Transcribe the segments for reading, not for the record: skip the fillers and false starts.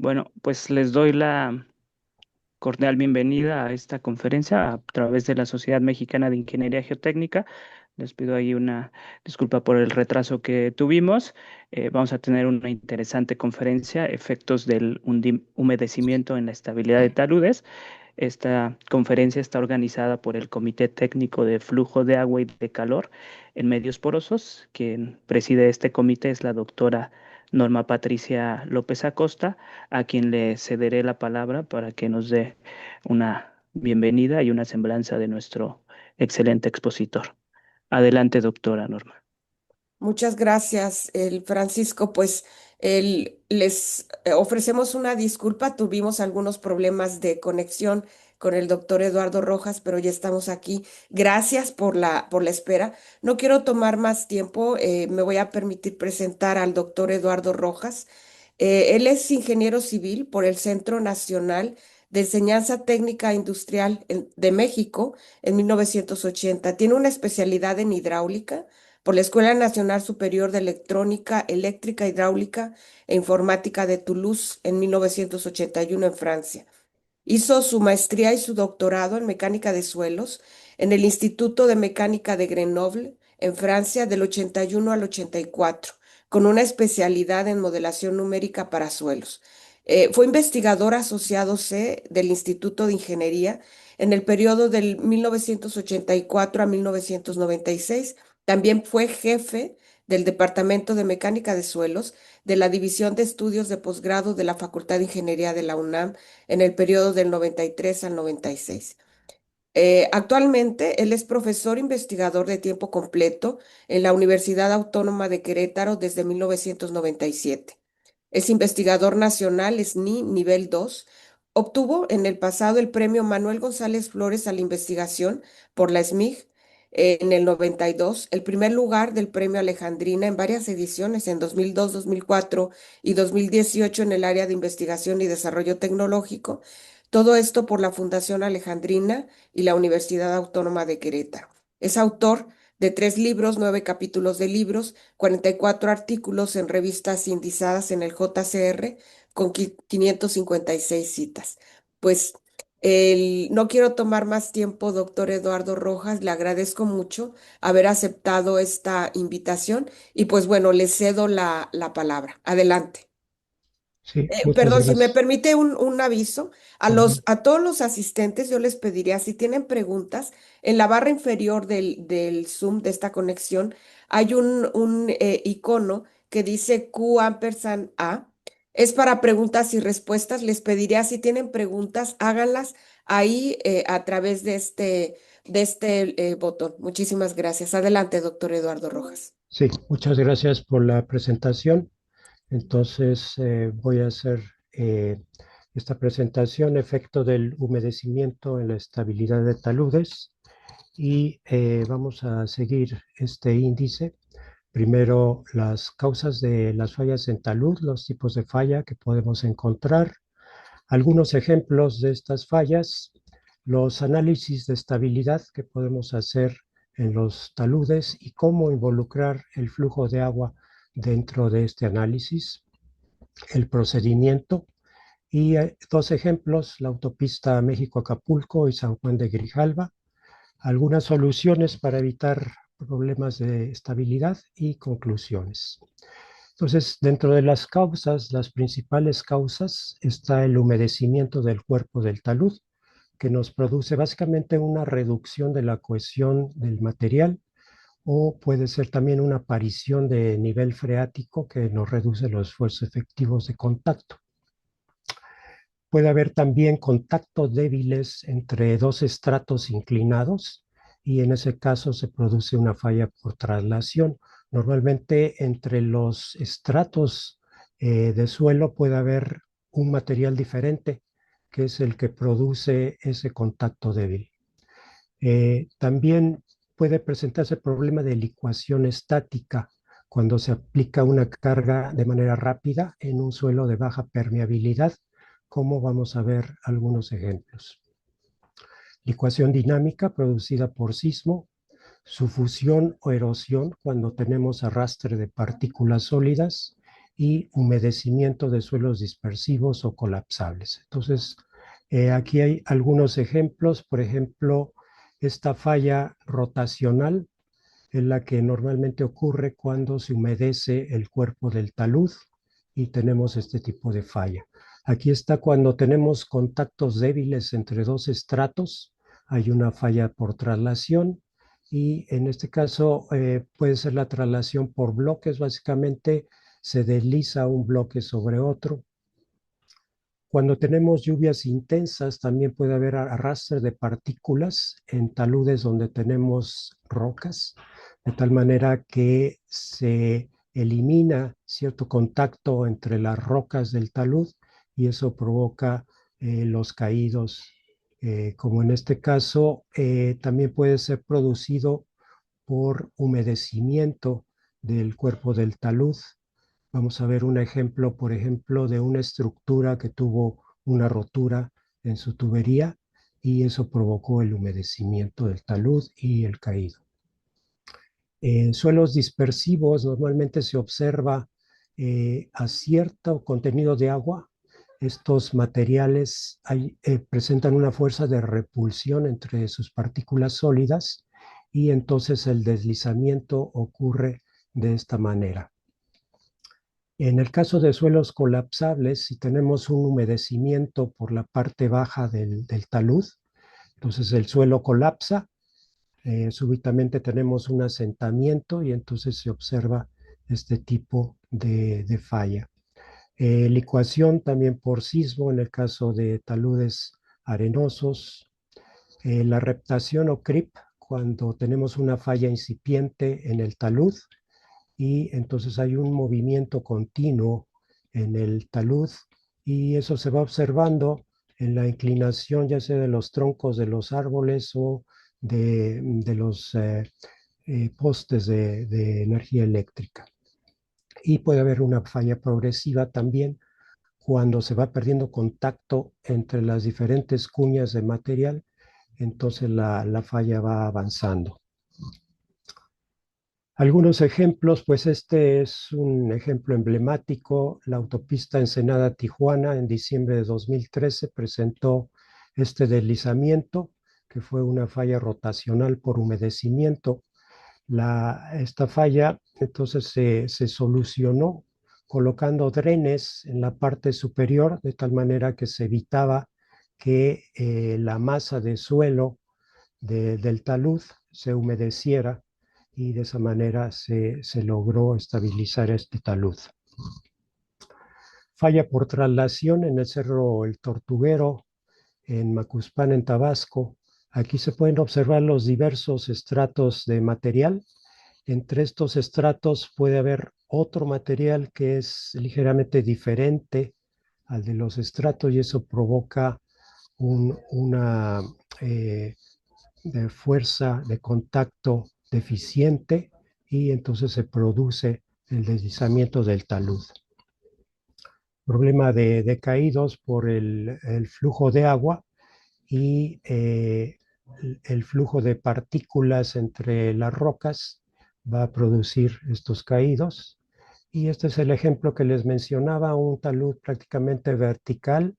Bueno, pues les doy la cordial bienvenida a esta conferencia a través de la Sociedad Mexicana de Ingeniería Geotécnica. Les pido ahí una disculpa por el retraso que tuvimos. Vamos a tener una interesante conferencia, efectos del humedecimiento en la estabilidad de taludes. Esta conferencia está organizada por el Comité Técnico de Flujo de Agua y de Calor en Medios Porosos. Quien preside este comité es la doctora Norma Patricia López Acosta, a quien le cederé la palabra para que nos dé una bienvenida y una semblanza de nuestro excelente expositor. Adelante, doctora Norma. Muchas gracias, el Francisco. Pues les ofrecemos una disculpa. Tuvimos algunos problemas de conexión con el doctor Eduardo Rojas, pero ya estamos aquí. Gracias por la espera. No quiero tomar más tiempo. Me voy a permitir presentar al doctor Eduardo Rojas. Él es ingeniero civil por el Centro Nacional de Enseñanza Técnica Industrial de México en 1980. Tiene una especialidad en hidráulica por la Escuela Nacional Superior de Electrónica, Eléctrica, Hidráulica e Informática de Toulouse en 1981 en Francia. Hizo su maestría y su doctorado en mecánica de suelos en el Instituto de Mecánica de Grenoble, en Francia, del 81 al 84, con una especialidad en modelación numérica para suelos. Fue investigador asociado C del Instituto de Ingeniería en el periodo del 1984 a 1996. También fue jefe del Departamento de Mecánica de Suelos de la División de Estudios de Posgrado de la Facultad de Ingeniería de la UNAM en el periodo del 93 al 96. Actualmente, él es profesor investigador de tiempo completo en la Universidad Autónoma de Querétaro desde 1997. Es investigador nacional SNI nivel 2. Obtuvo en el pasado el premio Manuel González Flores a la investigación por la SMIG en el 92, el primer lugar del premio Alejandrina en varias ediciones en 2002, 2004 y 2018 en el área de investigación y desarrollo tecnológico. Todo esto por la Fundación Alejandrina y la Universidad Autónoma de Querétaro. Es autor de 3 libros, 9 capítulos de libros, 44 artículos en revistas indizadas en el JCR con 556 citas. Pues no quiero tomar más tiempo, doctor Eduardo Rojas. Le agradezco mucho haber aceptado esta invitación y pues bueno, le cedo la palabra. Adelante. Sí, muchas Perdón, si me gracias. permite un aviso, Ujú. a todos los asistentes yo les pediría, si tienen preguntas, en la barra inferior del Zoom de esta conexión hay un icono que dice Q ampersand A. Es para preguntas y respuestas. Les pediría, si tienen preguntas, háganlas ahí a través de este botón. Muchísimas gracias. Adelante, doctor Eduardo Rojas. Sí, muchas gracias por la presentación. Entonces, voy a hacer esta presentación, efecto del humedecimiento en la estabilidad de taludes, y vamos a seguir este índice. Primero, las causas de las fallas en talud, los tipos de falla que podemos encontrar, algunos ejemplos de estas fallas, los análisis de estabilidad que podemos hacer en los taludes y cómo involucrar el flujo de agua dentro de este análisis, el procedimiento y dos ejemplos, la autopista México-Acapulco y San Juan de Grijalva, algunas soluciones para evitar problemas de estabilidad y conclusiones. Entonces, dentro de las causas, las principales causas, está el humedecimiento del cuerpo del talud, que nos produce básicamente una reducción de la cohesión del material, o puede ser también una aparición de nivel freático que nos reduce los esfuerzos efectivos de contacto. Puede haber también contactos débiles entre dos estratos inclinados, y en ese caso se produce una falla por traslación. Normalmente entre los estratos de suelo puede haber un material diferente, que es el que produce ese contacto débil. También puede presentarse el problema de licuación estática cuando se aplica una carga de manera rápida en un suelo de baja permeabilidad, como vamos a ver algunos ejemplos. Licuación dinámica producida por sismo, su fusión o erosión cuando tenemos arrastre de partículas sólidas, y humedecimiento de suelos dispersivos o colapsables. Entonces, aquí hay algunos ejemplos. Por ejemplo, esta falla rotacional es la que normalmente ocurre cuando se humedece el cuerpo del talud y tenemos este tipo de falla. Aquí está cuando tenemos contactos débiles entre dos estratos, hay una falla por traslación y en este caso puede ser la traslación por bloques, básicamente se desliza un bloque sobre otro. Cuando tenemos lluvias intensas, también puede haber arrastre de partículas en taludes donde tenemos rocas, de tal manera que se elimina cierto contacto entre las rocas del talud y eso provoca los caídos, como en este caso también puede ser producido por humedecimiento del cuerpo del talud. Vamos a ver un ejemplo, por ejemplo, de una estructura que tuvo una rotura en su tubería y eso provocó el humedecimiento del talud y el caído. En suelos dispersivos normalmente se observa a cierto contenido de agua. Estos materiales presentan una fuerza de repulsión entre sus partículas sólidas y entonces el deslizamiento ocurre de esta manera. En el caso de suelos colapsables, si tenemos un humedecimiento por la parte baja del talud, entonces el suelo colapsa, súbitamente tenemos un asentamiento y entonces se observa este tipo de falla. Licuación también por sismo en el caso de taludes arenosos. La reptación o creep cuando tenemos una falla incipiente en el talud y entonces hay un movimiento continuo en el talud y eso se va observando en la inclinación ya sea de los troncos de los árboles o de los postes de energía eléctrica. Y puede haber una falla progresiva también cuando se va perdiendo contacto entre las diferentes cuñas de material, entonces la falla va avanzando. Algunos ejemplos, pues este es un ejemplo emblemático. La autopista Ensenada-Tijuana en diciembre de 2013 presentó este deslizamiento, que fue una falla rotacional por humedecimiento. Esta falla entonces se solucionó colocando drenes en la parte superior, de tal manera que se evitaba que la masa de suelo del talud se humedeciera y de esa manera se logró estabilizar este talud. Falla por traslación en el Cerro El Tortuguero, en Macuspán, en Tabasco. Aquí se pueden observar los diversos estratos de material. Entre estos estratos puede haber otro material que es ligeramente diferente al de los estratos y eso provoca una de fuerza de contacto deficiente y entonces se produce el deslizamiento del talud. Problema de caídos por el flujo de agua y el flujo de partículas entre las rocas va a producir estos caídos. Y este es el ejemplo que les mencionaba, un talud prácticamente vertical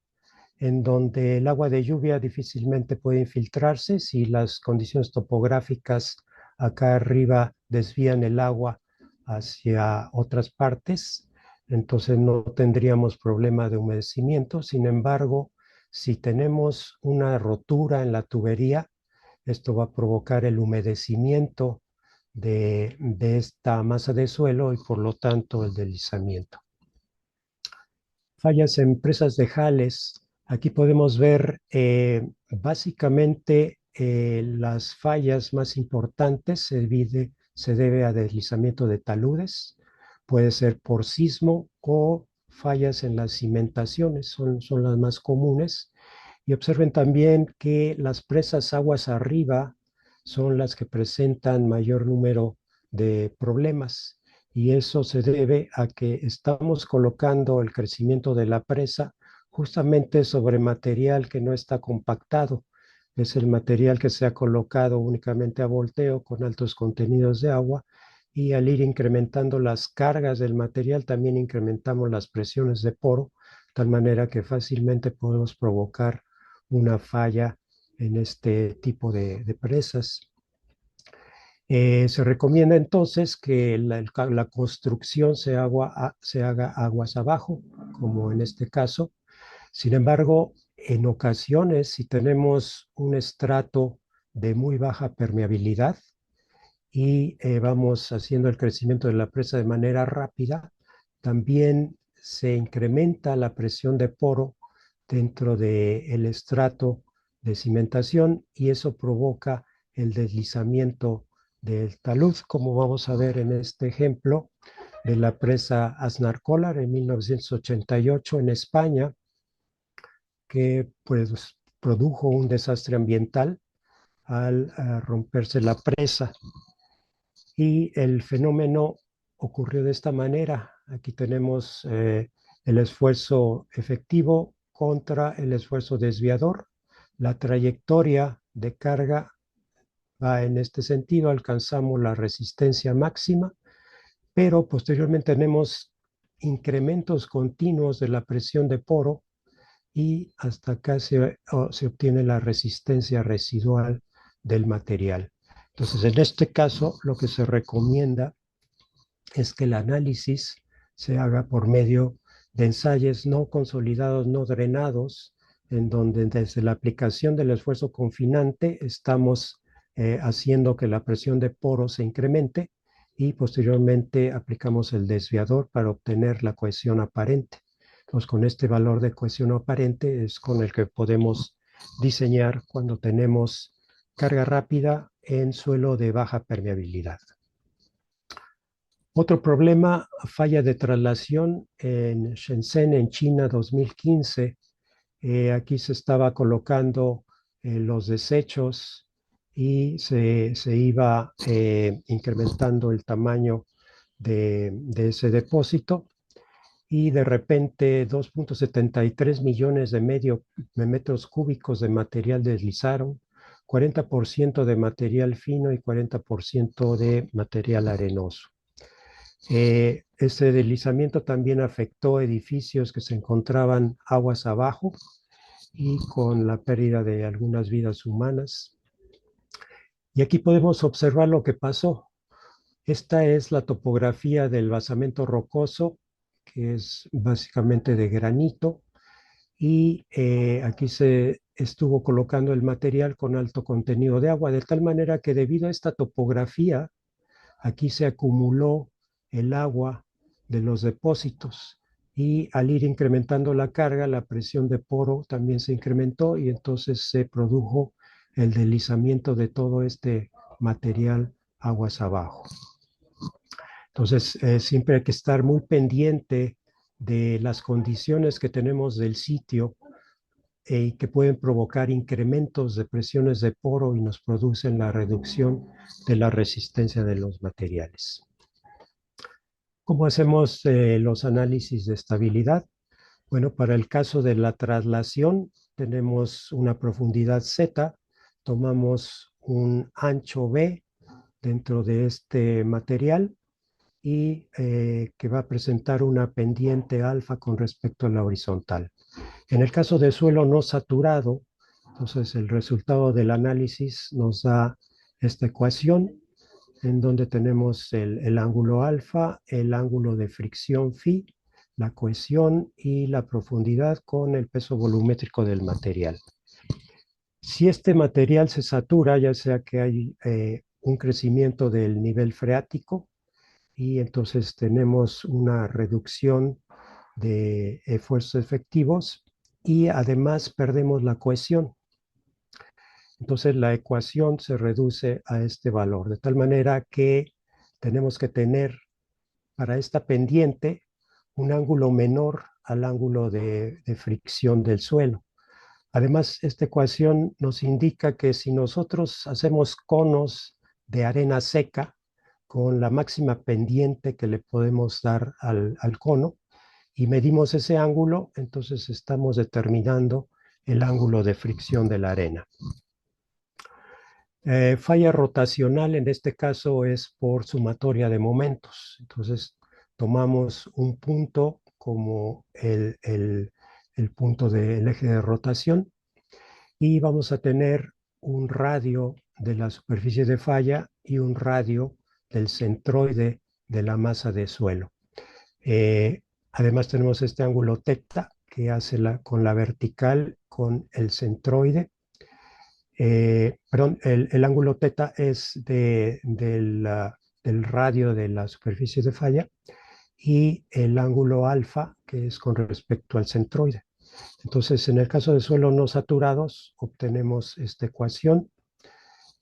en donde el agua de lluvia difícilmente puede infiltrarse si las condiciones topográficas acá arriba desvían el agua hacia otras partes, entonces no tendríamos problema de humedecimiento. Sin embargo, si tenemos una rotura en la tubería, esto va a provocar el humedecimiento de esta masa de suelo y por lo tanto el deslizamiento. Fallas en presas de jales. Aquí podemos ver básicamente las fallas más importantes se debe a deslizamiento de taludes, puede ser por sismo o fallas en las cimentaciones, son las más comunes. Y observen también que las presas aguas arriba son las que presentan mayor número de problemas y eso se debe a que estamos colocando el crecimiento de la presa justamente sobre material que no está compactado. Es el material que se ha colocado únicamente a volteo con altos contenidos de agua y al ir incrementando las cargas del material, también incrementamos las presiones de poro, de tal manera que fácilmente podemos provocar una falla en este tipo de presas. Se recomienda entonces que la construcción se haga aguas abajo, como en este caso. Sin embargo, en ocasiones, si tenemos un estrato de muy baja permeabilidad y vamos haciendo el crecimiento de la presa de manera rápida, también se incrementa la presión de poro dentro del estrato de cimentación y eso provoca el deslizamiento del talud, como vamos a ver en este ejemplo de la presa Aznarkollar en 1988 en España, que pues produjo un desastre ambiental al romperse la presa. Y el fenómeno ocurrió de esta manera. Aquí tenemos el esfuerzo efectivo contra el esfuerzo desviador. La trayectoria de carga va en este sentido, alcanzamos la resistencia máxima, pero posteriormente tenemos incrementos continuos de la presión de poro y hasta acá se obtiene la resistencia residual del material. Entonces, en este caso, lo que se recomienda es que el análisis se haga por medio de ensayos no consolidados, no drenados, en donde desde la aplicación del esfuerzo confinante estamos haciendo que la presión de poro se incremente y posteriormente aplicamos el desviador para obtener la cohesión aparente. Entonces, con este valor de cohesión aparente es con el que podemos diseñar cuando tenemos carga rápida en suelo de baja permeabilidad. Otro problema, falla de traslación en Shenzhen, en China, 2015. Aquí se estaba colocando los desechos y se iba incrementando el tamaño de ese depósito y de repente 2.73 millones de metros cúbicos de material deslizaron, 40% de material fino y 40% de material arenoso. Este deslizamiento también afectó edificios que se encontraban aguas abajo y con la pérdida de algunas vidas humanas. Y aquí podemos observar lo que pasó. Esta es la topografía del basamento rocoso, que es básicamente de granito, y aquí se estuvo colocando el material con alto contenido de agua, de tal manera que debido a esta topografía, aquí se acumuló el agua de los depósitos y al ir incrementando la carga, la presión de poro también se incrementó y entonces se produjo el deslizamiento de todo este material aguas abajo. Entonces, siempre hay que estar muy pendiente de las condiciones que tenemos del sitio y que pueden provocar incrementos de presiones de poro y nos producen la reducción de la resistencia de los materiales. ¿Cómo hacemos los análisis de estabilidad? Bueno, para el caso de la traslación, tenemos una profundidad Z, tomamos un ancho B dentro de este material y que va a presentar una pendiente alfa con respecto a la horizontal. En el caso de suelo no saturado, entonces el resultado del análisis nos da esta ecuación en donde tenemos el ángulo alfa, el ángulo de fricción phi, la cohesión y la profundidad con el peso volumétrico del material. Si este material se satura, ya sea que hay un crecimiento del nivel freático y entonces tenemos una reducción de esfuerzos efectivos y además perdemos la cohesión. Entonces la ecuación se reduce a este valor, de tal manera que tenemos que tener para esta pendiente un ángulo menor al ángulo de fricción del suelo. Además, esta ecuación nos indica que si nosotros hacemos conos de arena seca con la máxima pendiente que le podemos dar al cono y medimos ese ángulo, entonces estamos determinando el ángulo de fricción de la arena. Falla rotacional en este caso es por sumatoria de momentos. Entonces tomamos un punto como el punto del eje de rotación y vamos a tener un radio de la superficie de falla y un radio del centroide de la masa de suelo. Eh, Además tenemos este ángulo teta que hace con la vertical con el centroide. Perdón, el ángulo teta es del radio de la superficie de falla y el ángulo alfa que es con respecto al centroide. Entonces, en el caso de suelos no saturados, obtenemos esta ecuación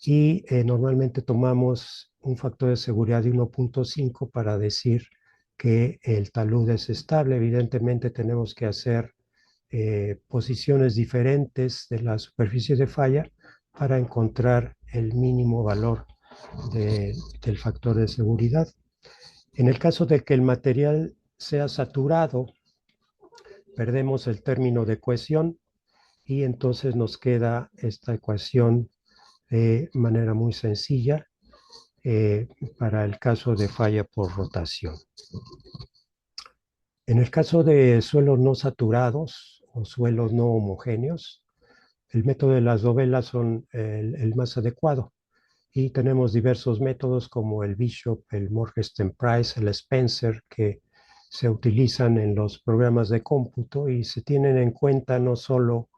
y normalmente tomamos un factor de seguridad de 1.5 para decir que el talud es estable. Evidentemente tenemos que hacer posiciones diferentes de la superficie de falla para encontrar el mínimo valor del factor de seguridad. En el caso de que el material sea saturado, perdemos el término de cohesión y entonces nos queda esta ecuación de manera muy sencilla eh, para el caso de falla por rotación. En el caso de suelos no saturados o suelos no homogéneos, el método de las dovelas son el más adecuado y tenemos diversos métodos como el Bishop, el Morgenstern Price, el Spencer, que se utilizan en los programas de cómputo y se tienen en cuenta no solo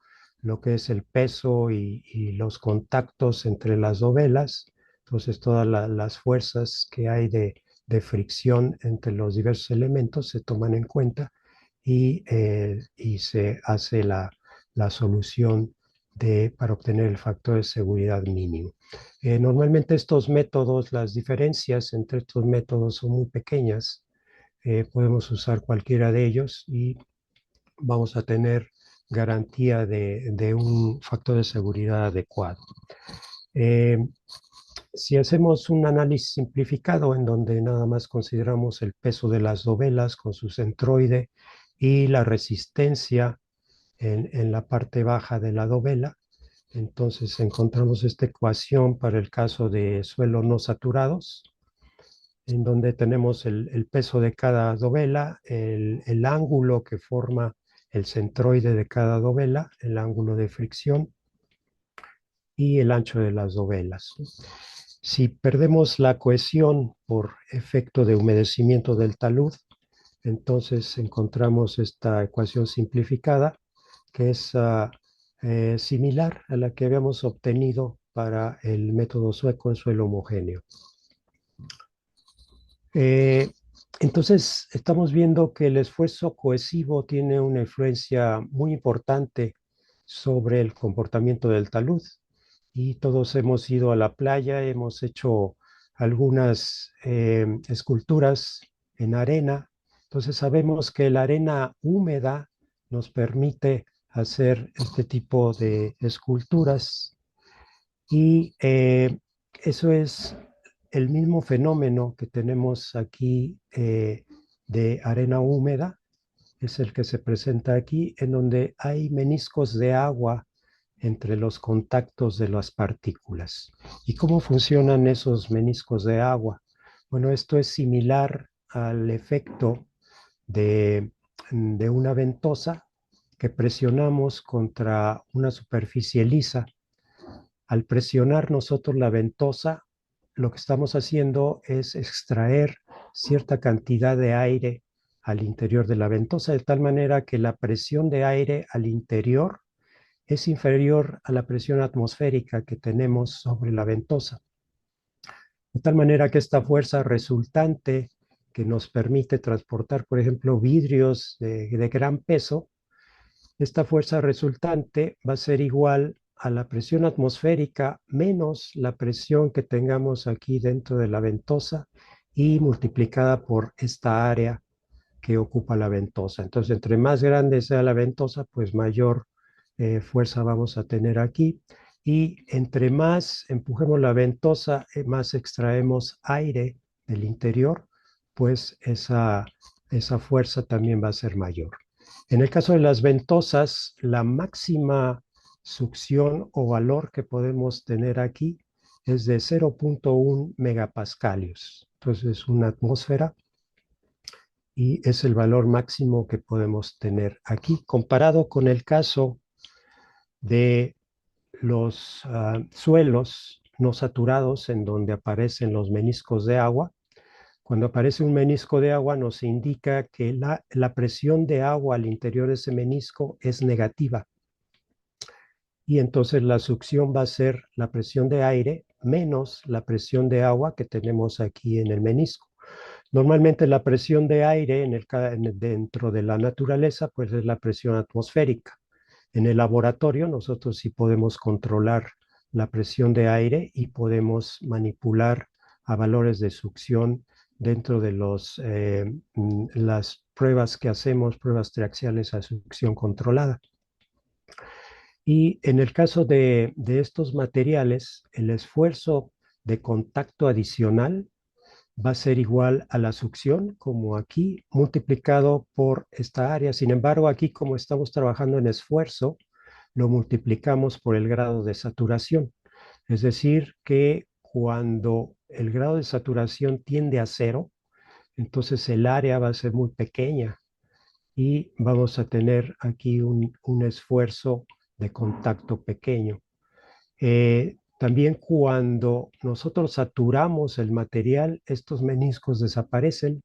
lo que es el peso y los contactos entre las dovelas, entonces todas las fuerzas que hay de fricción entre los diversos elementos se toman en cuenta y se hace la solución para obtener el factor de seguridad mínimo. Normalmente estos métodos, las diferencias entre estos métodos son muy pequeñas. Podemos usar cualquiera de ellos y vamos a tener garantía de un factor de seguridad adecuado. Eh, si hacemos un análisis simplificado en donde nada más consideramos el peso de las dovelas con su centroide y la resistencia en la parte baja de la dovela, entonces encontramos esta ecuación para el caso de suelos no saturados, en donde tenemos el peso de cada dovela, el ángulo que forma el centroide de cada dovela, el ángulo de fricción y el ancho de las dovelas. Si perdemos la cohesión por efecto de humedecimiento del talud, entonces encontramos esta ecuación simplificada que es similar a la que habíamos obtenido para el método sueco en suelo homogéneo. Eh, entonces, estamos viendo que el esfuerzo cohesivo tiene una influencia muy importante sobre el comportamiento del talud. Y todos hemos ido a la playa, hemos hecho algunas esculturas en arena. Entonces sabemos que la arena húmeda nos permite hacer este tipo de esculturas y eso es el mismo fenómeno que tenemos aquí de arena húmeda, es el que se presenta aquí, en donde hay meniscos de agua entre los contactos de las partículas. ¿Y cómo funcionan esos meniscos de agua? Bueno, esto es similar al efecto de una ventosa que presionamos contra una superficie lisa. Al presionar nosotros la ventosa, lo que estamos haciendo es extraer cierta cantidad de aire al interior de la ventosa, de tal manera que la presión de aire al interior es inferior a la presión atmosférica que tenemos sobre la ventosa. De tal manera que esta fuerza resultante que nos permite transportar, por ejemplo, vidrios de gran peso, esta fuerza resultante va a ser igual a la presión atmosférica menos la presión que tengamos aquí dentro de la ventosa y multiplicada por esta área que ocupa la ventosa. Entonces, entre más grande sea la ventosa, pues mayor fuerza vamos a tener aquí. Y entre más empujemos la ventosa, más extraemos aire del interior, pues esa fuerza también va a ser mayor. En el caso de las ventosas, la máxima succión o valor que podemos tener aquí es de 0.1 megapascalios. Entonces es una atmósfera y es el valor máximo que podemos tener aquí, comparado con el caso de los suelos no saturados en donde aparecen los meniscos de agua. Cuando aparece un menisco de agua nos indica que la presión de agua al interior de ese menisco es negativa. Y entonces la succión va a ser la presión de aire menos la presión de agua que tenemos aquí en el menisco. Normalmente la presión de aire dentro de la naturaleza pues es la presión atmosférica. En el laboratorio nosotros sí podemos controlar la presión de aire y podemos manipular a valores de succión dentro de las pruebas que hacemos, pruebas triaxiales a succión controlada. Y en el caso de estos materiales, el esfuerzo de contacto adicional va a ser igual a la succión, como aquí, multiplicado por esta área. Sin embargo, aquí como estamos trabajando en esfuerzo, lo multiplicamos por el grado de saturación. Es decir, que cuando el grado de saturación tiende a cero, entonces el área va a ser muy pequeña y vamos a tener aquí un esfuerzo de contacto pequeño. También cuando nosotros saturamos el material, estos meniscos desaparecen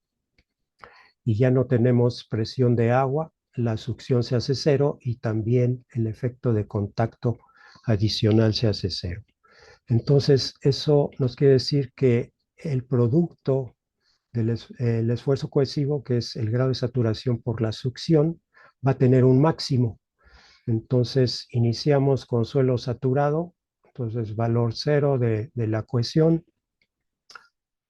y ya no tenemos presión de agua, la succión se hace cero y también el efecto de contacto adicional se hace cero. Entonces, eso nos quiere decir que el producto del esfuerzo cohesivo, que es el grado de saturación por la succión, va a tener un máximo. Entonces, iniciamos con suelo saturado, entonces valor cero de la cohesión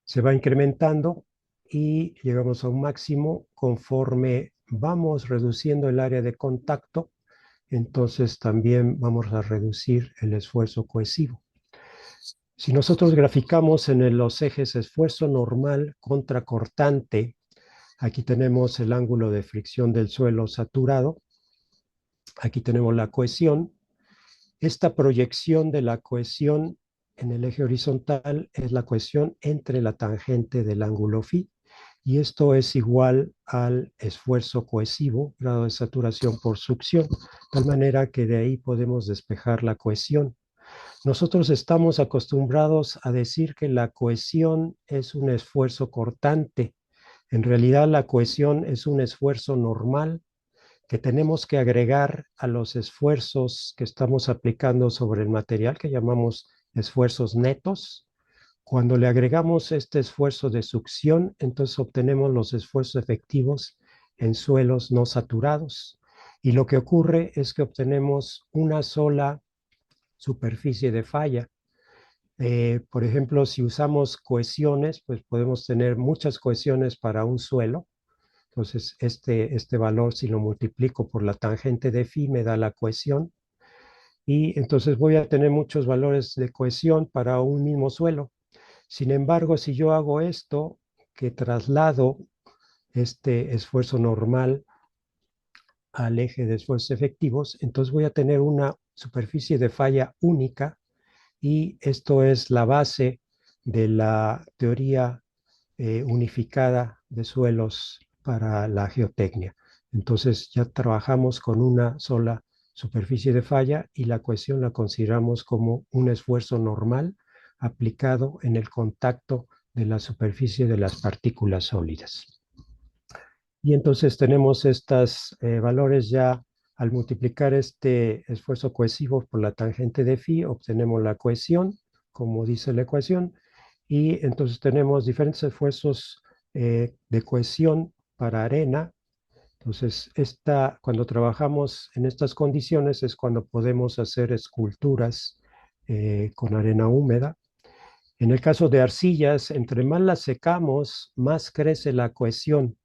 se va incrementando y llegamos a un máximo conforme vamos reduciendo el área de contacto, entonces también vamos a reducir el esfuerzo cohesivo. Si nosotros graficamos en los ejes esfuerzo normal contra cortante, aquí tenemos el ángulo de fricción del suelo saturado, aquí tenemos la cohesión. Esta proyección de la cohesión en el eje horizontal es la cohesión entre la tangente del ángulo phi, y esto es igual al esfuerzo cohesivo, grado de saturación por succión, de tal manera que de ahí podemos despejar la cohesión. Nosotros estamos acostumbrados a decir que la cohesión es un esfuerzo cortante. En realidad la cohesión es un esfuerzo normal que tenemos que agregar a los esfuerzos que estamos aplicando sobre el material, que llamamos esfuerzos netos. Cuando le agregamos este esfuerzo de succión, entonces obtenemos los esfuerzos efectivos en suelos no saturados. Y lo que ocurre es que obtenemos una sola superficie de falla. Por ejemplo, si usamos cohesiones, pues podemos tener muchas cohesiones para un suelo. Entonces, este valor, si lo multiplico por la tangente de phi, me da la cohesión. Y entonces voy a tener muchos valores de cohesión para un mismo suelo. Sin embargo, si yo hago esto, que traslado este esfuerzo normal al eje de esfuerzos efectivos, entonces voy a tener una superficie de falla única, y esto es la base de la teoría unificada de suelos para la geotecnia. Entonces ya trabajamos con una sola superficie de falla y la cohesión la consideramos como un esfuerzo normal aplicado en el contacto de la superficie de las partículas sólidas. Y entonces tenemos estos valores ya. Al multiplicar este esfuerzo cohesivo por la tangente de phi, obtenemos la cohesión, como dice la ecuación, y entonces tenemos diferentes esfuerzos de cohesión para arena. Entonces, cuando trabajamos en estas condiciones es cuando podemos hacer esculturas con arena húmeda. En el caso de arcillas, entre más las secamos, más crece la cohesión.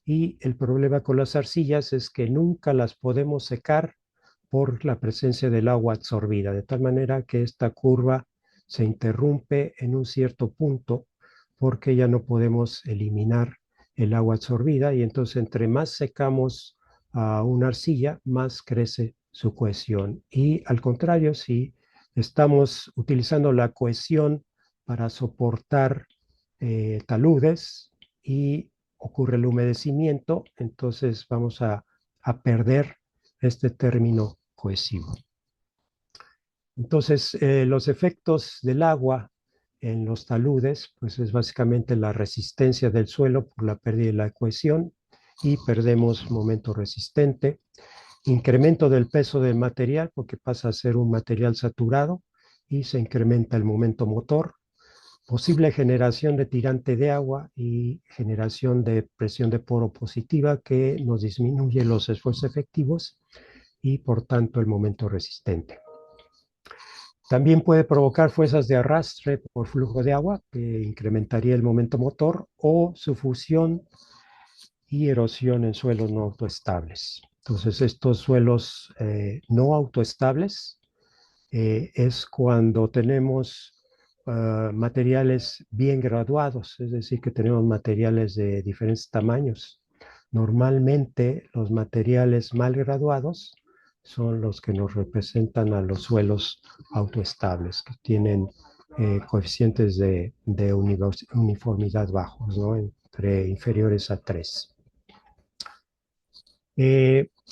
Y el problema con las arcillas es que nunca las podemos secar por la presencia del agua absorbida, de tal manera que esta curva se interrumpe en un cierto punto porque ya no podemos eliminar el agua absorbida, y entonces entre más secamos a una arcilla, más crece su cohesión. Y al contrario, si Estamos utilizando la cohesión para soportar taludes y ocurre el humedecimiento, entonces vamos a perder este término cohesivo. Entonces, los efectos del agua en los taludes, pues es básicamente la resistencia del suelo por la pérdida de la cohesión y perdemos momento resistente, incremento del peso del material porque pasa a ser un material saturado y se incrementa el momento motor, posible generación de tirante de agua y generación de presión de poro positiva que nos disminuye los esfuerzos efectivos y por tanto el momento resistente. También puede provocar fuerzas de arrastre por flujo de agua, que incrementaría el momento motor, o su fusión y erosión en suelos no autoestables. Entonces, estos suelos no autoestables es cuando tenemos materiales bien graduados, es decir, que tenemos materiales de diferentes tamaños. Normalmente, los materiales mal graduados son los que nos representan a los suelos autoestables, que tienen coeficientes de uniformidad bajos, ¿no? Entre inferiores a 3.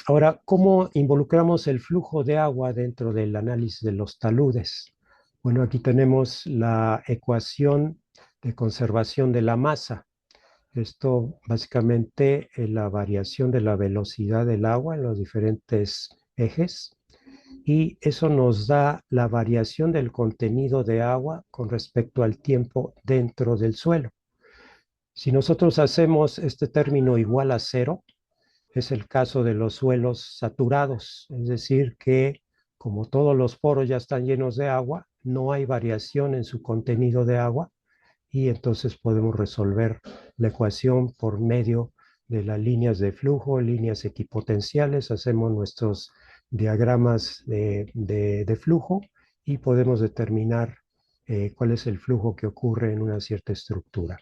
Ahora, ¿cómo involucramos el flujo de agua dentro del análisis de los taludes? Bueno, aquí tenemos la ecuación de conservación de la masa. Esto básicamente es la variación de la velocidad del agua en los diferentes ejes y eso nos da la variación del contenido de agua con respecto al tiempo dentro del suelo. Si nosotros hacemos este término igual a 0, es el caso de los suelos saturados, es decir, que como todos los poros ya están llenos de agua, no hay variación en su contenido de agua y entonces podemos resolver la ecuación por medio de las líneas de flujo, líneas equipotenciales, hacemos nuestros diagramas de flujo y podemos determinar cuál es el flujo que ocurre en una cierta estructura.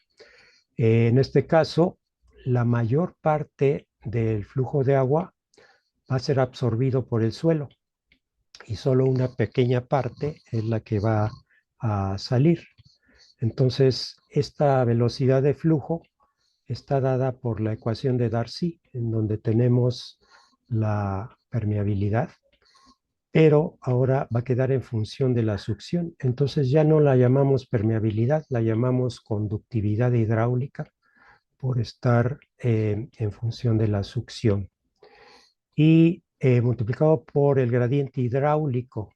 En este caso, la mayor parte del flujo de agua va a ser absorbido por el suelo y solo una pequeña parte es la que va a salir. Entonces, esta velocidad de flujo está dada por la ecuación de Darcy, en donde tenemos la permeabilidad, pero ahora va a quedar en función de la succión. Entonces ya no la llamamos permeabilidad, la llamamos conductividad hidráulica por estar en función de la succión. Y multiplicado por el gradiente hidráulico,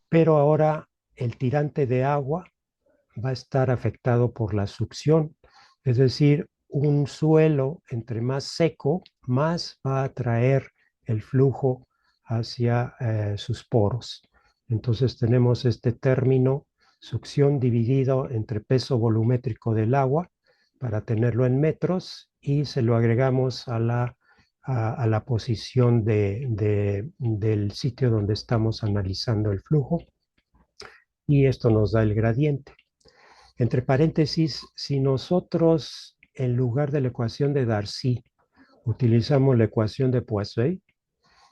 pero ahora el tirante de agua va a estar afectado por la succión, es decir, un suelo entre más seco, más va a atraer el flujo hacia sus poros. Entonces tenemos este término succión dividido entre peso volumétrico del agua para tenerlo en metros y se lo agregamos a la posición del sitio donde estamos analizando el flujo y esto nos da el gradiente. Entre paréntesis, si nosotros en lugar de la ecuación de Darcy utilizamos la ecuación de Poiseuille,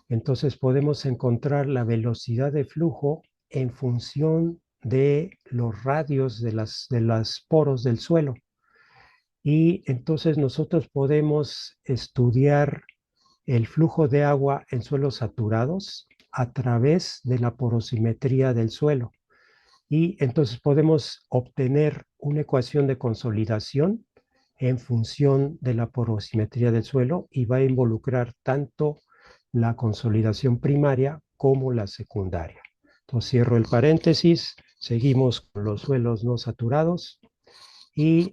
entonces podemos encontrar la velocidad de flujo en función de los radios de las poros del suelo. Y entonces nosotros podemos estudiar el flujo de agua en suelos saturados a través de la porosimetría del suelo. Y entonces podemos obtener una ecuación de consolidación en función de la porosimetría del suelo y va a involucrar tanto la consolidación primaria como la secundaria. Entonces cierro el paréntesis, seguimos con los suelos no saturados y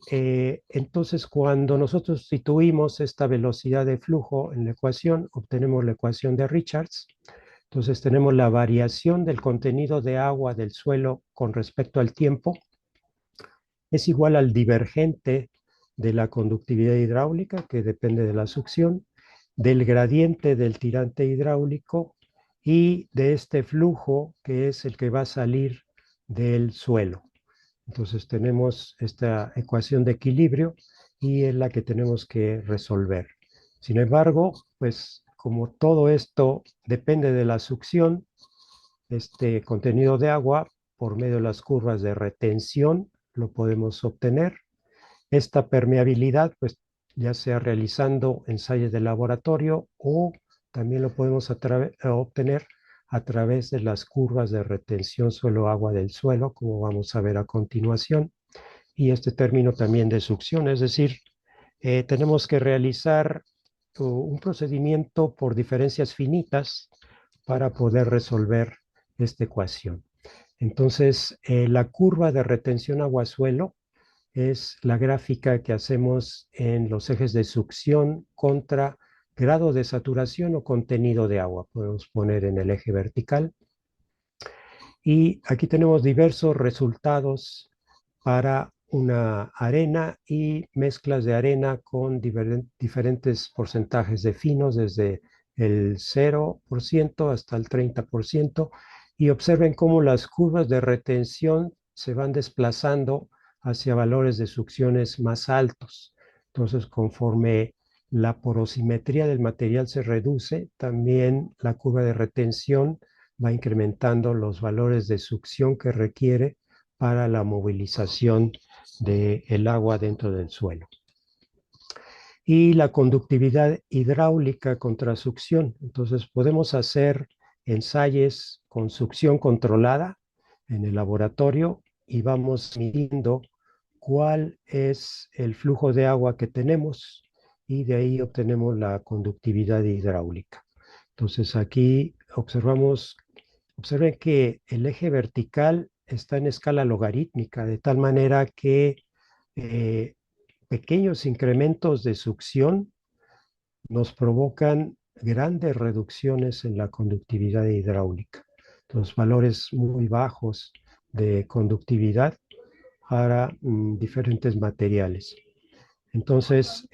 entonces cuando nosotros sustituimos esta velocidad de flujo en la ecuación, obtenemos la ecuación de Richards. Entonces tenemos la variación del contenido de agua del suelo con respecto al tiempo. Es igual al divergente de la conductividad hidráulica, que depende de la succión, del gradiente del tirante hidráulico y de este flujo que es el que va a salir del suelo. Entonces tenemos esta ecuación de equilibrio y es la que tenemos que resolver. Sin embargo, pues como todo esto depende de la succión, este contenido de agua por medio de las curvas de retención, lo podemos obtener. Esta permeabilidad, pues ya sea realizando ensayos de laboratorio o también lo podemos obtener a través de las curvas de retención suelo-agua del suelo, como vamos a ver a continuación. Y este término también de succión, es decir, tenemos que realizar un procedimiento por diferencias finitas para poder resolver esta ecuación. Entonces, la curva de retención agua-suelo es la gráfica que hacemos en los ejes de succión contra grado de saturación o contenido de agua. Podemos poner en el eje vertical. Y aquí tenemos diversos resultados para una arena y mezclas de arena con diferentes porcentajes de finos, desde el 0% hasta el 30%, y observen cómo las curvas de retención se van desplazando hacia valores de succiones más altos. Entonces, conforme la porosimetría del material se reduce, también la curva de retención va incrementando los valores de succión que requiere para la movilización del agua dentro del suelo. Y la conductividad hidráulica contra succión. Entonces podemos hacer ensayos con succión controlada en el laboratorio y vamos midiendo cuál es el flujo de agua que tenemos y de ahí obtenemos la conductividad hidráulica. Entonces aquí observen que el eje vertical está en escala logarítmica, de tal manera que eh, pequeños incrementos de succión nos provocan grandes reducciones en la conductividad hidráulica. Los valores muy bajos de conductividad para diferentes materiales. Entonces,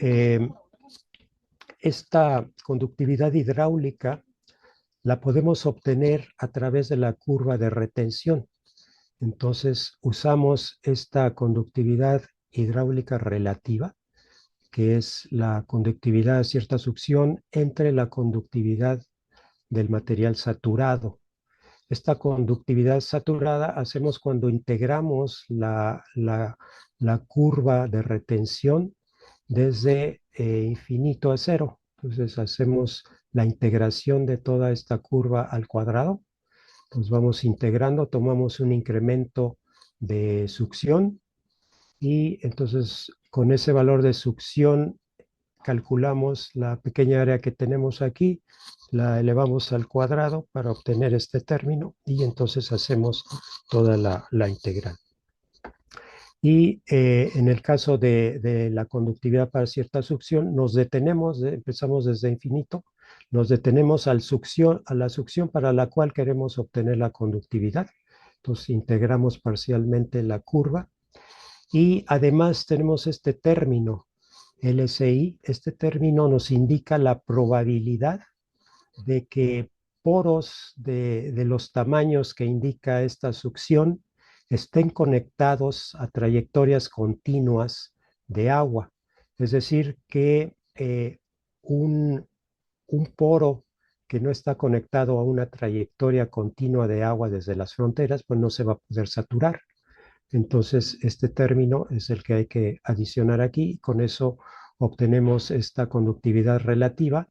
esta conductividad hidráulica la podemos obtener a través de la curva de retención. Entonces, usamos esta conductividad hidráulica relativa, que es la conductividad a cierta succión entre la conductividad del material saturado. Esta conductividad saturada hacemos cuando integramos la curva de retención desde infinito a cero. Entonces hacemos la integración de toda esta curva al cuadrado. Pues vamos integrando, tomamos un incremento de succión y entonces con ese valor de succión calculamos la pequeña área que tenemos aquí, la elevamos al cuadrado para obtener este término y entonces hacemos toda la integral. Y en el caso de la conductividad para cierta succión, nos detenemos, empezamos desde infinito, nos detenemos a la succión para la cual queremos obtener la conductividad. Entonces integramos parcialmente la curva y además tenemos este término LSI. Este término nos indica la probabilidad de que poros de los tamaños que indica esta succión estén conectados a trayectorias continuas de agua. Es decir, que un poro que no está conectado a una trayectoria continua de agua desde las fronteras, pues no se va a poder saturar. Entonces, este término es el que hay que adicionar aquí y con eso obtenemos esta conductividad relativa.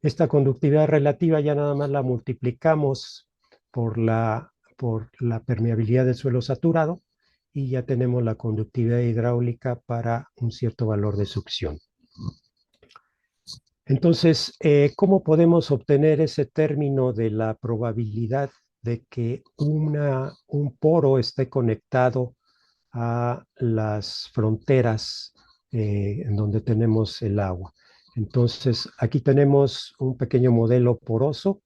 Esta conductividad relativa ya nada más la multiplicamos por la permeabilidad del suelo saturado y ya tenemos la conductividad hidráulica para un cierto valor de succión. Entonces, ¿cómo podemos obtener ese término de la probabilidad de que un poro esté conectado a las fronteras en donde tenemos el agua? Entonces, aquí tenemos un pequeño modelo poroso.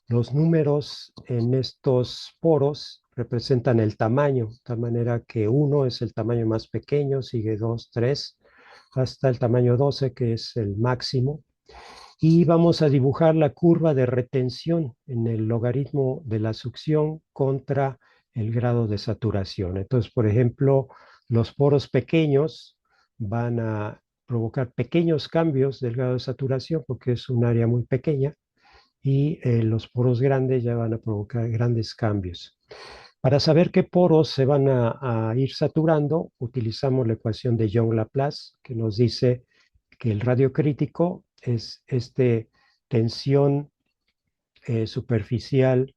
Los números en estos poros representan el tamaño, de tal manera que 1 es el tamaño más pequeño, sigue 2, 3, hasta el tamaño 12, que es el máximo. Y vamos a dibujar la curva de retención en el logaritmo de la succión contra el grado de saturación. Entonces, por ejemplo, los poros pequeños van a provocar pequeños cambios del grado de saturación porque es un área muy pequeña y los poros grandes ya van a provocar grandes cambios. Para saber qué poros se van a ir saturando, utilizamos la ecuación de Young-Laplace, que nos dice que el radio crítico es tensión superficial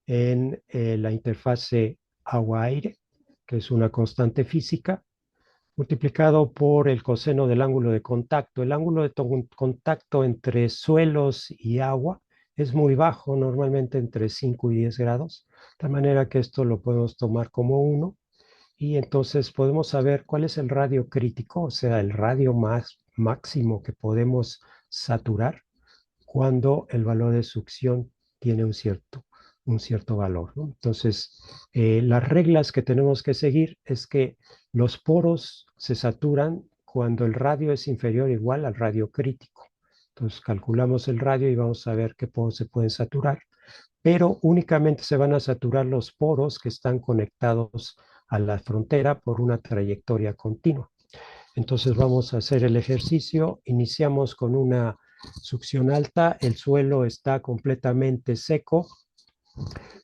en la interfase agua-aire, que es una constante física, multiplicado por el coseno del ángulo de contacto. El ángulo de contacto entre suelos y agua es muy bajo, normalmente entre 5 y 10 grados, de tal manera que esto lo podemos tomar como 1, y entonces podemos saber cuál es el radio crítico, o sea, el radio máximo que podemos saturar cuando el valor de succión tiene un cierto valor, ¿no? Entonces, las reglas que tenemos que seguir es que los poros se saturan cuando el radio es inferior o igual al radio crítico. Entonces, calculamos el radio y vamos a ver qué poros se pueden saturar, pero únicamente se van a saturar los poros que están conectados a la frontera por una trayectoria continua. Entonces vamos a hacer el ejercicio. Iniciamos con una succión alta, el suelo está completamente seco,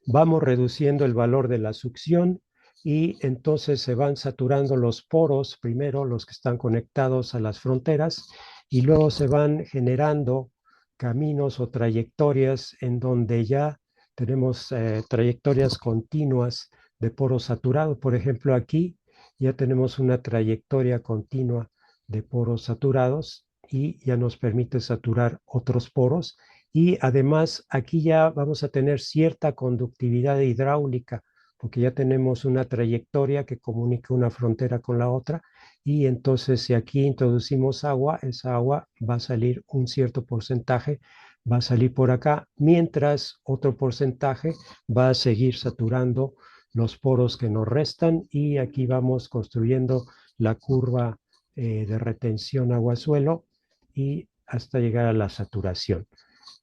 vamos reduciendo el valor de la succión y entonces se van saturando los poros, primero los que están conectados a las fronteras, y luego se van generando caminos o trayectorias en donde ya tenemos trayectorias continuas de poros saturados. Por ejemplo, aquí ya tenemos una trayectoria continua de poros saturados y ya nos permite saturar otros poros. Y además aquí ya vamos a tener cierta conductividad hidráulica, porque ya tenemos una trayectoria que comunica una frontera con la otra, y entonces si aquí introducimos agua, esa agua va a salir un cierto porcentaje, va a salir por acá, mientras otro porcentaje va a seguir saturando los poros que nos restan, y aquí vamos construyendo la curva de retención agua-suelo y hasta llegar a la saturación.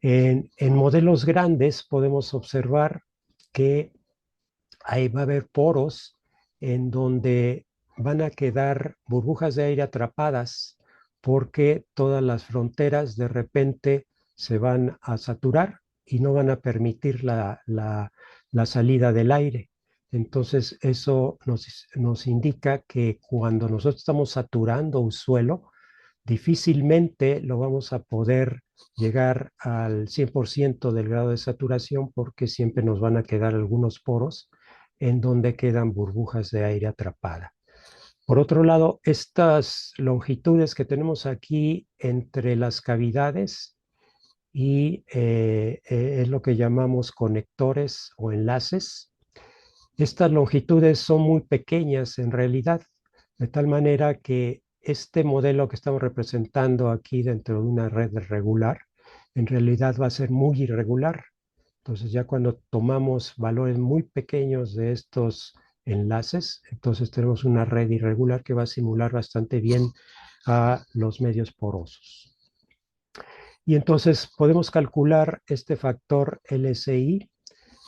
En modelos grandes podemos observar que ahí va a haber poros en donde van a quedar burbujas de aire atrapadas porque todas las fronteras de repente se van a saturar y no van a permitir la salida del aire. Entonces eso nos indica que cuando nosotros estamos saturando un suelo, difícilmente lo vamos a poder llegar al 100% del grado de saturación, porque siempre nos van a quedar algunos poros en donde quedan burbujas de aire atrapada. Por otro lado, estas longitudes que tenemos aquí entre las cavidades y es lo que llamamos conectores o enlaces. Estas longitudes son muy pequeñas en realidad, de tal manera que este modelo que estamos representando aquí dentro de una red regular, en realidad va a ser muy irregular. Entonces ya cuando tomamos valores muy pequeños de estos enlaces, entonces tenemos una red irregular que va a simular bastante bien a los medios porosos. Y entonces podemos calcular este factor LSI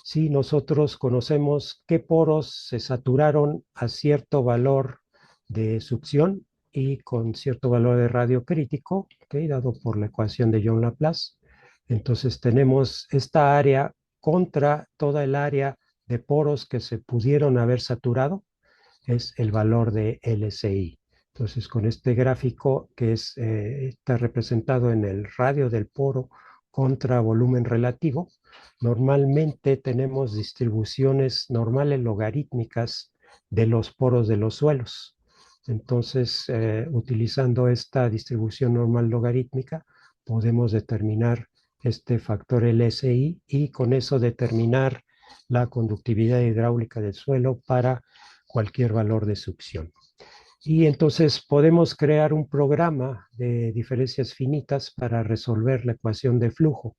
si nosotros conocemos qué poros se saturaron a cierto valor de succión y con cierto valor de radio crítico, dado por la ecuación de Young-Laplace. Entonces tenemos esta área contra toda el área de poros que se pudieron haber saturado, es el valor de LSI. Entonces, con este gráfico que está representado en el radio del poro contra volumen relativo, normalmente tenemos distribuciones normales logarítmicas de los poros de los suelos. Entonces, utilizando esta distribución normal logarítmica, podemos determinar este factor LSI y con eso determinar la conductividad hidráulica del suelo para cualquier valor de succión. Y entonces podemos crear un programa de diferencias finitas para resolver la ecuación de flujo.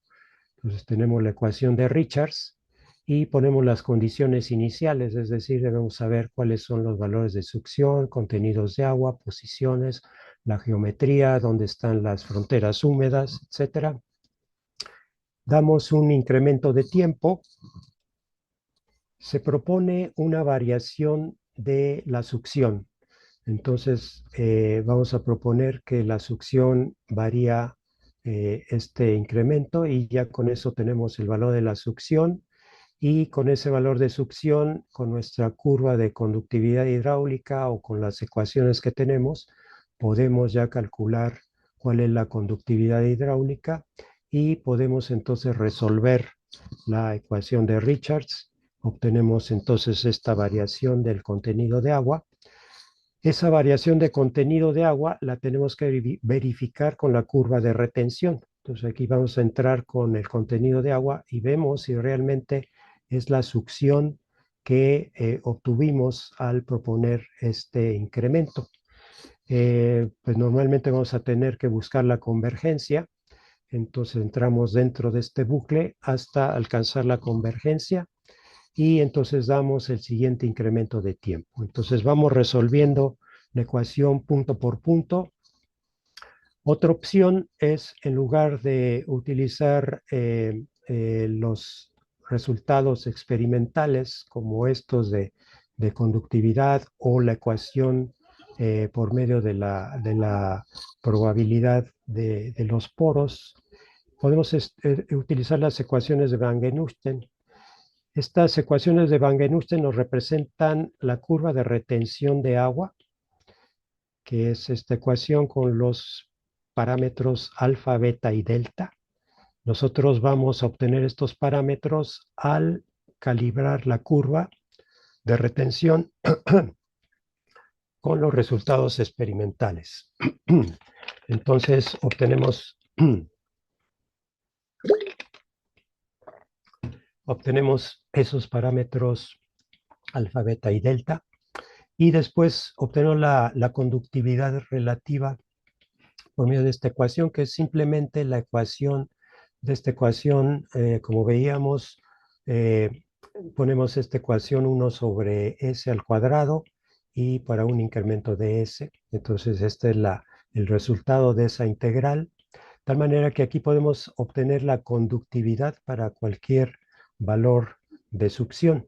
Entonces tenemos la ecuación de Richards y ponemos las condiciones iniciales, es decir, debemos saber cuáles son los valores de succión, contenidos de agua, posiciones, la geometría, dónde están las fronteras húmedas, etc. Damos un incremento de tiempo. Se propone una variación de la succión. Entonces, vamos a proponer que la succión varía este incremento y ya con eso tenemos el valor de la succión y con ese valor de succión, con nuestra curva de conductividad hidráulica o con las ecuaciones que tenemos, podemos ya calcular cuál es la conductividad hidráulica y podemos entonces resolver la ecuación de Richards. Obtenemos entonces esta variación del contenido de agua. Esa variación de contenido de agua la tenemos que verificar con la curva de retención. Entonces aquí vamos a entrar con el contenido de agua y vemos si realmente es la succión que obtuvimos al proponer este incremento. Pues normalmente vamos a tener que buscar la convergencia. Entonces entramos dentro de este bucle hasta alcanzar la convergencia y entonces damos el siguiente incremento de tiempo. Entonces vamos resolviendo la ecuación punto por punto. Otra opción es, en lugar de utilizar los resultados experimentales como estos de conductividad o la ecuación por medio de la probabilidad de los poros, podemos utilizar las ecuaciones de Wangen-Eusten. Estas ecuaciones de Wangen-Eusten nos representan la curva de retención de agua, que es esta ecuación con los parámetros alfa, beta y delta. Nosotros vamos a obtener estos parámetros al calibrar la curva de retención con los resultados experimentales. Entonces obtenemos esos parámetros alfa, beta y delta. Y después obtenemos la conductividad relativa por medio de esta ecuación, que es simplemente la ecuación de esta ecuación, como veíamos, ponemos esta ecuación 1 sobre s al cuadrado y para un incremento de s. Entonces, este es el resultado de esa integral, de tal manera que aquí podemos obtener la conductividad para cualquier valor de succión.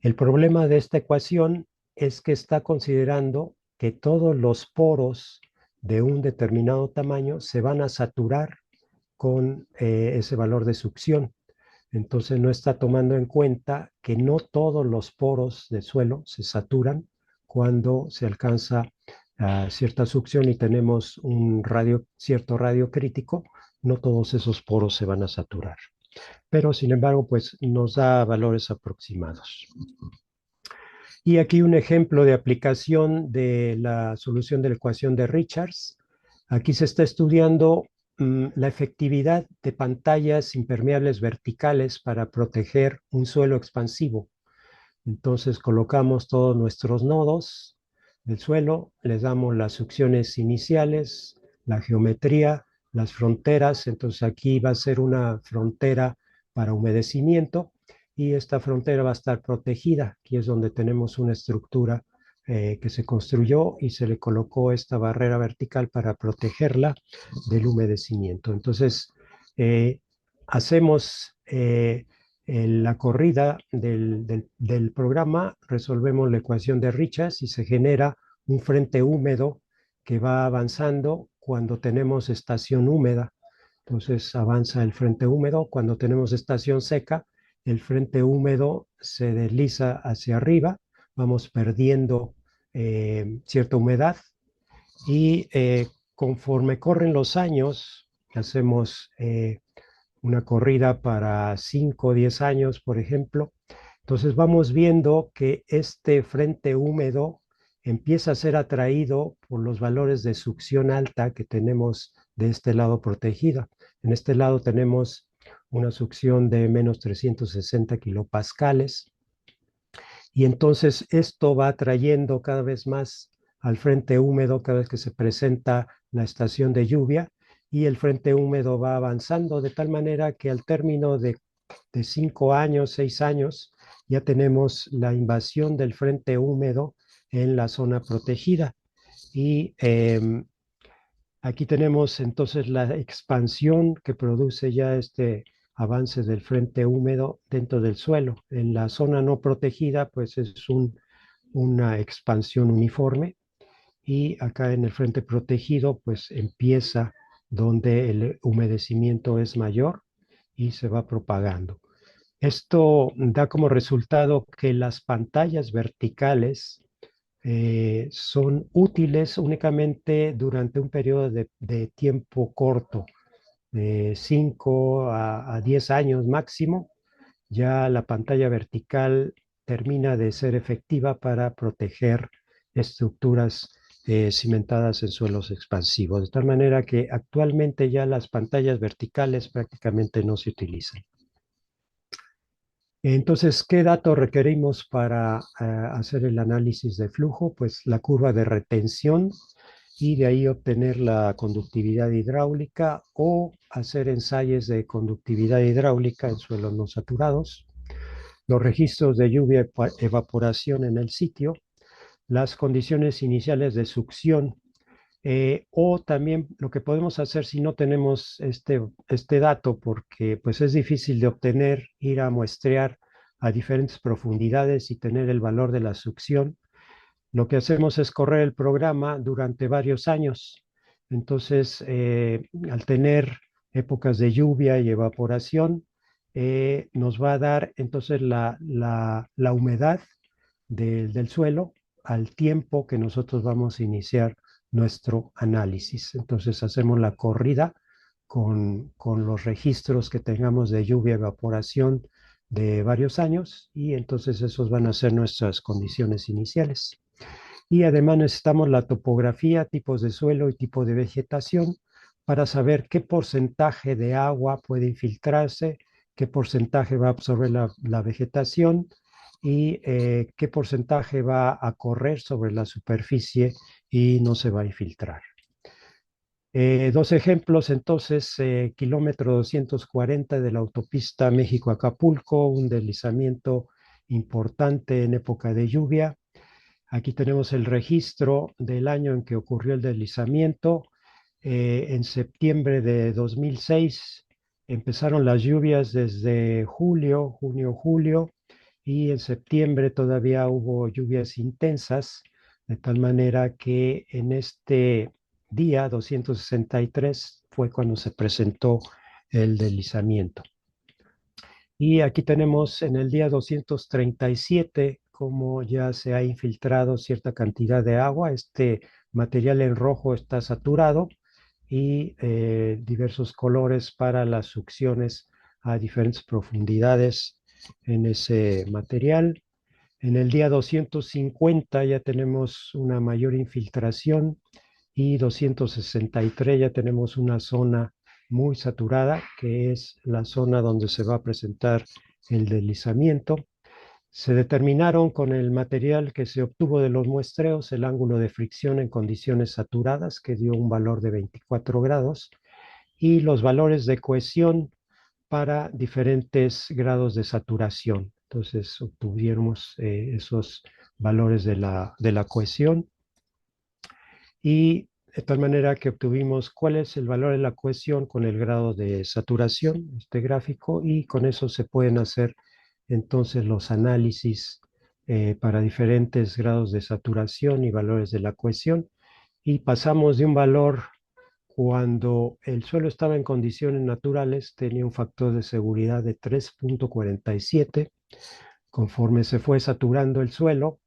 El problema de esta ecuación es que está considerando que todos los poros de un determinado tamaño se van a saturar con ese valor de succión. Entonces no está tomando en cuenta que no todos los poros del suelo se saturan cuando se alcanza cierta succión y tenemos un cierto radio crítico, no todos esos poros se van a saturar. Pero sin embargo, pues nos da valores aproximados. Y aquí un ejemplo de aplicación de la solución de la ecuación de Richards. Aquí se está estudiando la efectividad de pantallas impermeables verticales para proteger un suelo expansivo. Entonces colocamos todos nuestros nodos del suelo, les damos las succiones iniciales, la geometría, las fronteras. Entonces aquí va a ser una frontera para humedecimiento y esta frontera va a estar protegida. Aquí es donde tenemos una estructura que se construyó y se le colocó esta barrera vertical para protegerla del humedecimiento. Entonces, hacemos la corrida del programa, resolvemos la ecuación de Richards y se genera un frente húmedo que va avanzando cuando tenemos estación húmeda. Entonces avanza el frente húmedo. Cuando tenemos estación seca, el frente húmedo se desliza hacia arriba, vamos perdiendo cierta humedad y conforme corren los años, hacemos una corrida para 5 o 10 años, por ejemplo. Entonces vamos viendo que este frente húmedo empieza a ser atraído por los valores de succión alta que tenemos de este lado protegida. En este lado tenemos una succión de menos 360 kilopascales y entonces esto va atrayendo cada vez más al frente húmedo cada vez que se presenta la estación de lluvia y el frente húmedo va avanzando de tal manera que al término de 5 años, 6 años, ya tenemos la invasión del frente húmedo en la zona protegida. Y aquí tenemos entonces la expansión que produce ya este avance del frente húmedo dentro del suelo. En la zona no protegida, pues es una expansión uniforme y acá en el frente protegido, pues empieza donde el humedecimiento es mayor y se va propagando. Esto da como resultado que las pantallas verticales son útiles únicamente durante un periodo de tiempo corto, de 5 a 10 años máximo. Ya la pantalla vertical termina de ser efectiva para proteger estructuras cimentadas en suelos expansivos, de tal manera que actualmente ya las pantallas verticales prácticamente no se utilizan. Entonces, ¿qué datos requerimos para hacer el análisis de flujo? Pues la curva de retención y de ahí obtener la conductividad hidráulica o hacer ensayos de conductividad hidráulica en suelos no saturados, los registros de lluvia y evaporación en el sitio, las condiciones iniciales de succión, o también lo que podemos hacer si no tenemos este dato, porque pues es difícil de obtener, ir a muestrear a diferentes profundidades y tener el valor de la succión. Lo que hacemos es correr el programa durante varios años. Entonces, al tener épocas de lluvia y evaporación, nos va a dar entonces la humedad del suelo al tiempo que nosotros vamos a iniciar nuestro análisis. Entonces hacemos la corrida con los registros que tengamos de lluvia y evaporación de varios años y entonces esos van a ser nuestras condiciones iniciales. Y además necesitamos la topografía, tipos de suelo y tipo de vegetación para saber qué porcentaje de agua puede infiltrarse, qué porcentaje va a absorber la vegetación y qué porcentaje va a correr sobre la superficie y no se va a infiltrar. Dos ejemplos, entonces, kilómetro 240 de la autopista México-Acapulco, un deslizamiento importante en época de lluvia. Aquí tenemos el registro del año en que ocurrió el deslizamiento. En septiembre de 2006 empezaron las lluvias desde julio, junio, julio, y en septiembre todavía hubo lluvias intensas, de tal manera que en este día 263 fue cuando se presentó el deslizamiento. Y aquí tenemos en el día 237 cómo ya se ha infiltrado cierta cantidad de agua. Este material en rojo está saturado y diversos colores para las succiones a diferentes profundidades en ese material. En el día 250 ya tenemos una mayor infiltración y 263 ya tenemos una zona muy saturada, que es la zona donde se va a presentar el deslizamiento. Se determinaron con el material que se obtuvo de los muestreos el ángulo de fricción en condiciones saturadas, que dio un valor de 24 grados, y los valores de cohesión para diferentes grados de saturación. Entonces obtuvimos esos valores de la cohesión y de tal manera que obtuvimos cuál es el valor de la cohesión con el grado de saturación, este gráfico, y con eso se pueden hacer entonces los análisis para diferentes grados de saturación y valores de la cohesión. Y pasamos de un valor cuando el suelo estaba en condiciones naturales, tenía un factor de seguridad de 3.47. Conforme se fue saturando el suelo,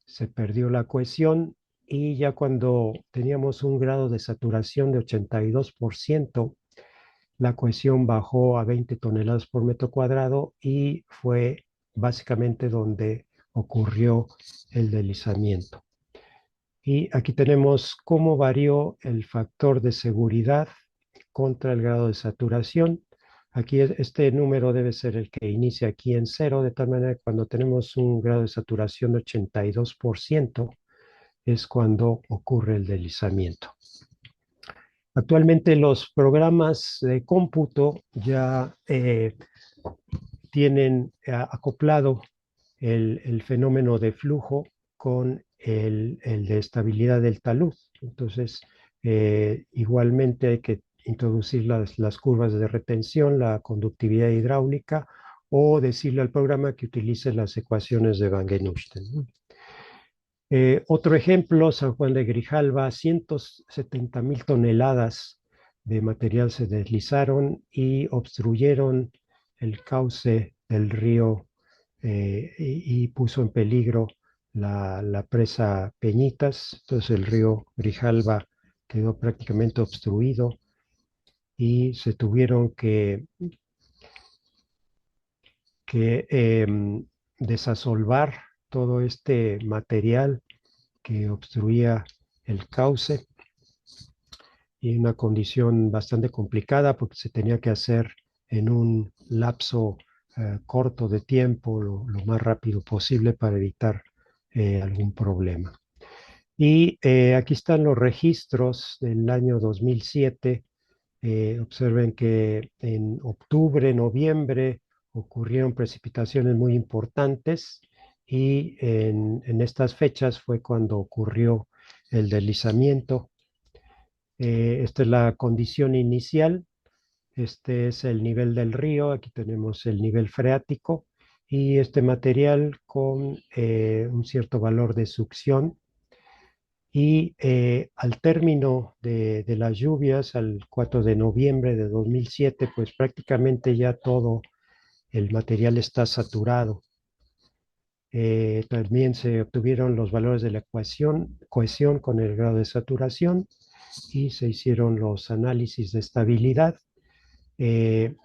se perdió la cohesión y ya cuando teníamos un grado de saturación de 82%, la cohesión bajó a 20 toneladas por metro cuadrado y fue básicamente donde ocurrió el deslizamiento. Y aquí tenemos cómo varió el factor de seguridad contra el grado de saturación. Aquí este número debe ser el que inicia aquí en 0, de tal manera que cuando tenemos un grado de saturación de 82% es cuando ocurre el deslizamiento. Actualmente los programas de cómputo ya tienen acoplado el fenómeno de flujo con el de estabilidad del talud. Entonces, igualmente hay que introducir las curvas de retención, la conductividad hidráulica, o decirle al programa que utilice las ecuaciones de Wangen-Neustadt, ¿no? Otro ejemplo, San Juan de Grijalva, 170,000 toneladas de material se deslizaron y obstruyeron el cauce del río y puso en peligro la presa Peñitas. Entonces el río Grijalva quedó prácticamente obstruido y se tuvieron que desasolvar todo este material que obstruía el cauce y una condición bastante complicada porque se tenía que hacer en un lapso corto de tiempo, lo más rápido posible para evitar algún problema. Y aquí están los registros del año 2007. Observen que en octubre, noviembre ocurrieron precipitaciones muy importantes y en estas fechas fue cuando ocurrió el deslizamiento. Esta es la condición inicial. Este es el nivel del río. Aquí tenemos el nivel freático y este material con un cierto valor de succión. Y al término de las lluvias, al 4 de noviembre de 2007, pues prácticamente ya todo el material está saturado. También se obtuvieron los valores de la cohesión con el grado de saturación y se hicieron los análisis de estabilidad. Eh,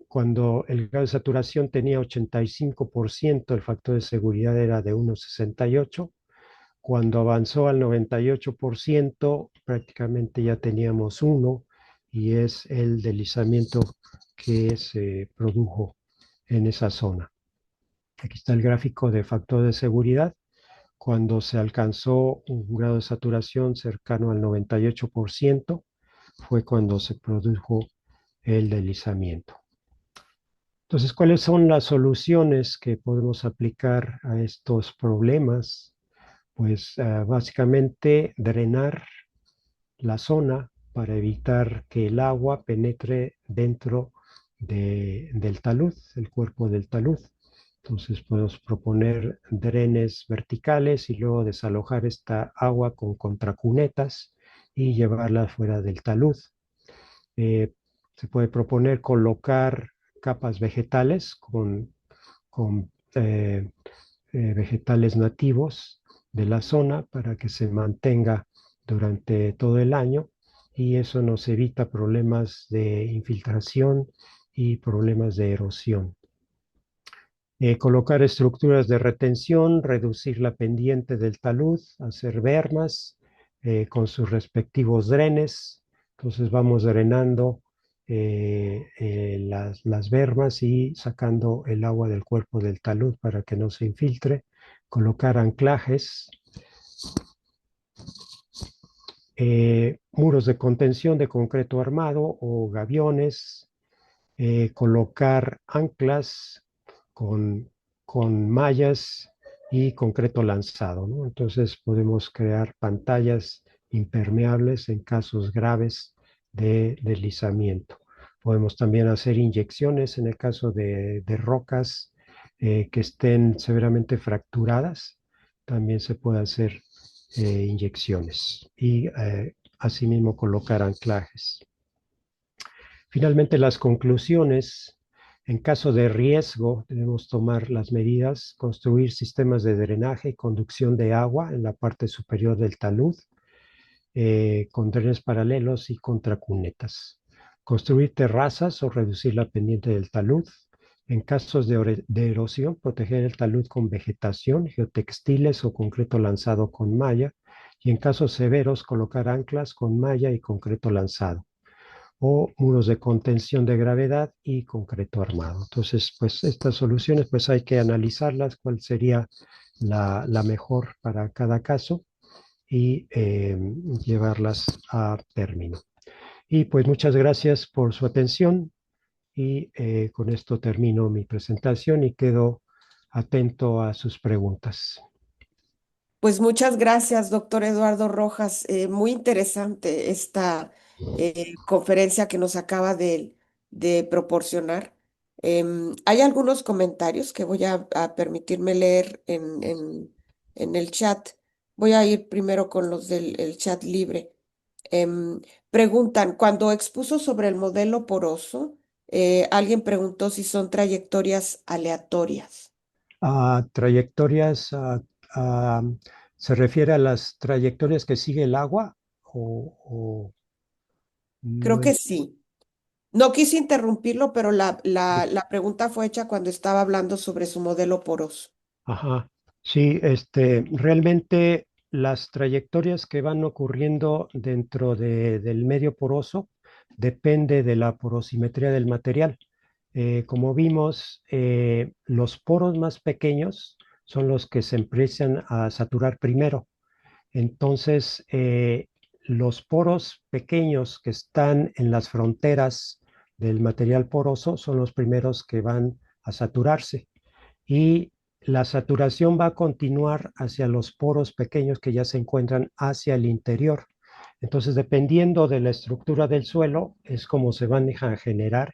Cuando el grado de saturación tenía 85%, el factor de seguridad era de 1,68. Cuando avanzó al 98%, prácticamente ya teníamos uno, y es el deslizamiento que se produjo en esa zona. Aquí está el gráfico de factor de seguridad. Cuando se alcanzó un grado de saturación cercano al 98%, fue cuando se produjo el deslizamiento. Entonces, ¿cuáles son las soluciones que podemos aplicar a estos problemas? Pues básicamente drenar la zona para evitar que el agua penetre dentro del talud, el cuerpo del talud. Entonces podemos proponer drenes verticales y luego desalojar esta agua con contracunetas y llevarla fuera del talud. Eh, Se puede proponer colocar capas vegetales con vegetales nativos de la zona para que se mantenga durante todo el año y eso nos evita problemas de infiltración y problemas de erosión. Colocar estructuras de retención, reducir la pendiente del talud, hacer bermas con sus respectivos drenes. Entonces vamos drenando las bermas y sacando el agua del cuerpo del talud para que no se infiltre. Colocar anclajes, muros de contención de concreto armado o gaviones, colocar anclas con, con mallas y concreto lanzado, ¿no? Entonces podemos crear pantallas impermeables en casos graves de deslizamiento. Podemos también hacer inyecciones en el caso de rocas que estén severamente fracturadas. También se puede hacer inyecciones y asimismo colocar anclajes. Finalmente, las conclusiones. En caso de riesgo, debemos tomar las medidas, construir sistemas de drenaje y conducción de agua en la parte superior del talud, con drenes paralelos y contracunetas. Construir terrazas o reducir la pendiente del talud. En casos de erosión, proteger el talud con vegetación, geotextiles o concreto lanzado con malla. Y en casos severos, colocar anclas con malla y concreto lanzado o muros de contención de gravedad y concreto armado. Entonces, pues estas soluciones, pues hay que analizarlas, cuál sería la mejor para cada caso y llevarlas a término. Y pues muchas gracias por su atención y con esto termino mi presentación y quedo atento a sus preguntas. Pues muchas gracias, doctor Eduardo Rojas. Muy interesante esta conferencia que nos acaba de proporcionar. Hay algunos comentarios que voy a permitirme leer en el chat. Voy a ir primero con los del el chat libre. Em, Preguntan, cuando expuso sobre el modelo poroso, alguien preguntó si son trayectorias aleatorias. Trayectorias, a- ¿se refiere a las trayectorias que sigue el agua o Creo no? que sí. No quise interrumpirlo, pero la pregunta fue hecha cuando estaba hablando sobre su modelo poroso. Ajá. Sí, realmente las trayectorias que van ocurriendo dentro del medio poroso depende de la porosimetría del material. Como vimos, los poros más pequeños son los que se empiezan a saturar primero. Entonces, los poros pequeños que están en las fronteras del material poroso son los primeros que van a saturarse y la saturación va a continuar hacia los poros pequeños que ya se encuentran hacia el interior. Entonces, dependiendo de la estructura del suelo, es como se van a generar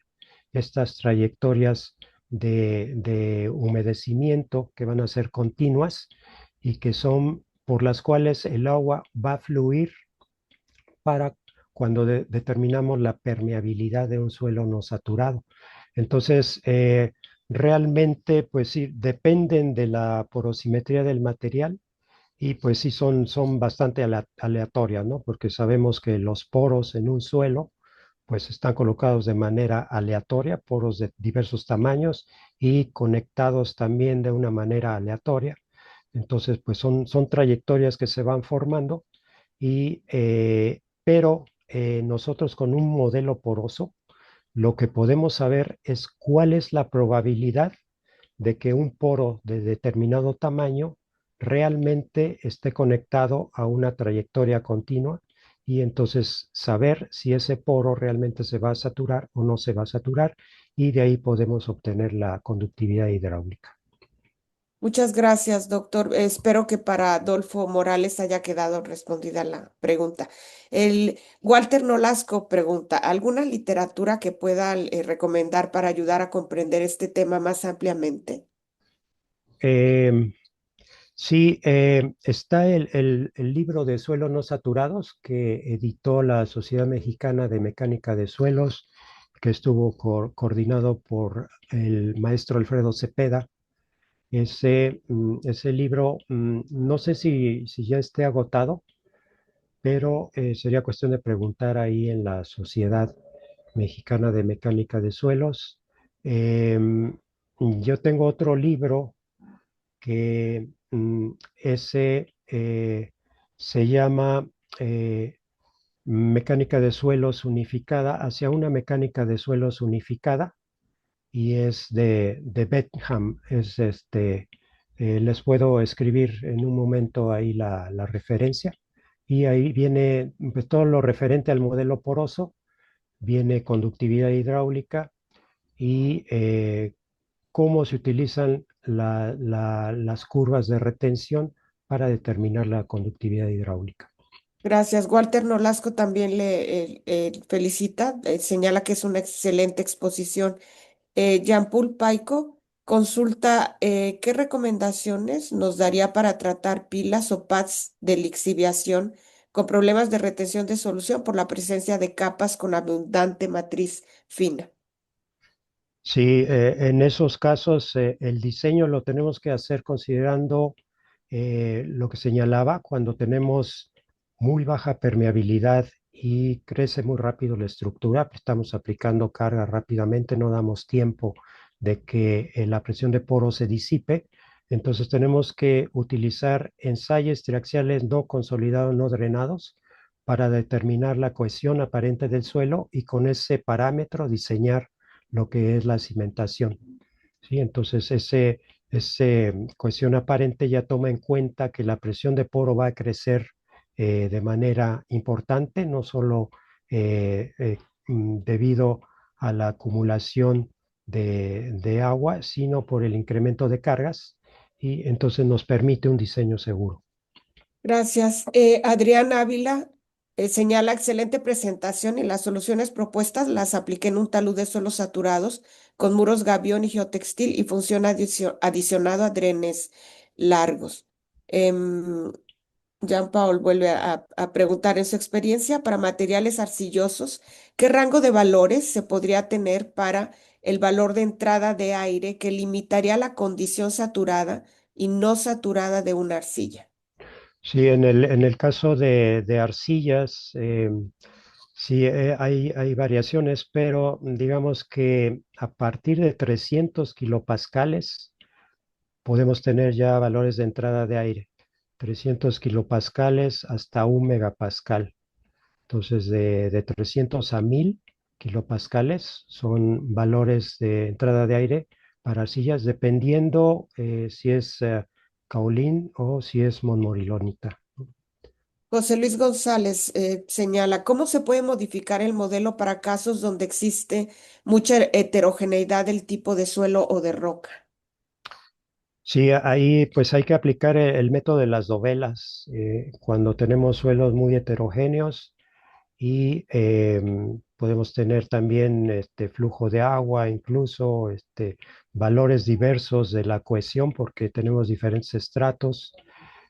estas trayectorias de humedecimiento que van a ser continuas y que son por las cuales el agua va a fluir para cuando determinamos la permeabilidad de un suelo no saturado. Entonces, realmente, pues sí, dependen de la porosimetría del material y pues sí son bastante aleatorias, ¿no? Porque sabemos que los poros en un suelo pues están colocados de manera aleatoria, poros de diversos tamaños y conectados también de una manera aleatoria. Entonces, pues son trayectorias que se van formando pero nosotros con un modelo poroso, lo que podemos saber es cuál es la probabilidad de que un poro de determinado tamaño realmente esté conectado a una trayectoria continua y entonces saber si ese poro realmente se va a saturar o no se va a saturar y de ahí podemos obtener la conductividad hidráulica. Muchas gracias, doctor. Espero que para Adolfo Morales haya quedado respondida la pregunta. El Walter Nolasco pregunta, ¿alguna literatura que pueda recomendar para ayudar a comprender este tema más ampliamente? Eh, Sí, está el libro de suelos no saturados que editó la Sociedad Mexicana de Mecánica de Suelos, que estuvo coordinado por el maestro Alfredo Cepeda. Ese libro, no sé si ya esté agotado, pero sería cuestión de preguntar ahí en la Sociedad Mexicana de Mecánica de Suelos. Yo tengo otro libro que ese se llama Mecánica de Suelos Unificada, hacia una mecánica de suelos unificada, y es de Bentham. Les puedo escribir en un momento ahí la referencia, y ahí viene pues, todo lo referente al modelo poroso, viene conductividad hidráulica y cómo se utilizan las curvas de retención para determinar la conductividad hidráulica. Gracias. Walter Nolasco también le felicita, señala que es una excelente exposición. Jean-Paul Paico consulta qué recomendaciones nos daría para tratar pilas o pads de lixiviación con problemas de retención de solución por la presencia de capas con abundante matriz fina. Sí, en esos casos el diseño lo tenemos que hacer considerando lo que señalaba, cuando tenemos muy baja permeabilidad y crece muy rápido la estructura, pues estamos aplicando carga rápidamente, no damos tiempo de que la presión de poro se disipe. Entonces tenemos que utilizar ensayos triaxiales no consolidados, no drenados, para determinar la cohesión aparente del suelo y con ese parámetro diseñar lo que es la cimentación. ¿Sí? Entonces, ese cohesión aparente ya toma en cuenta que la presión de poro va a crecer de manera importante, no solo debido a la acumulación de agua, sino por el incremento de cargas, y entonces nos permite un diseño seguro. Gracias. Adrián Ávila señala excelente presentación y las soluciones propuestas las apliqué en un talud de suelos saturados con muros gabión y geotextil y función adicionado a drenes largos. Em, Jean-Paul vuelve a preguntar, en su experiencia para materiales arcillosos, ¿qué rango de valores se podría tener para el valor de entrada de aire que limitaría la condición saturada y no saturada de una arcilla? Sí, en el caso de arcillas, sí, hay variaciones, pero digamos que a partir de 300 kilopascales podemos tener ya valores de entrada de aire. 300 kilopascales hasta 1 megapascal. Entonces, de 300 a 1000 kilopascales son valores de entrada de aire para arcillas, dependiendo si es caolín o si es monmorilonita. José Luis González señala, ¿cómo se puede modificar el modelo para casos donde existe mucha heterogeneidad del tipo de suelo o de roca? Sí, ahí pues hay que aplicar el método de las dovelas cuando tenemos suelos muy heterogéneos y podemos tener también este flujo de agua, incluso valores diversos de la cohesión porque tenemos diferentes estratos.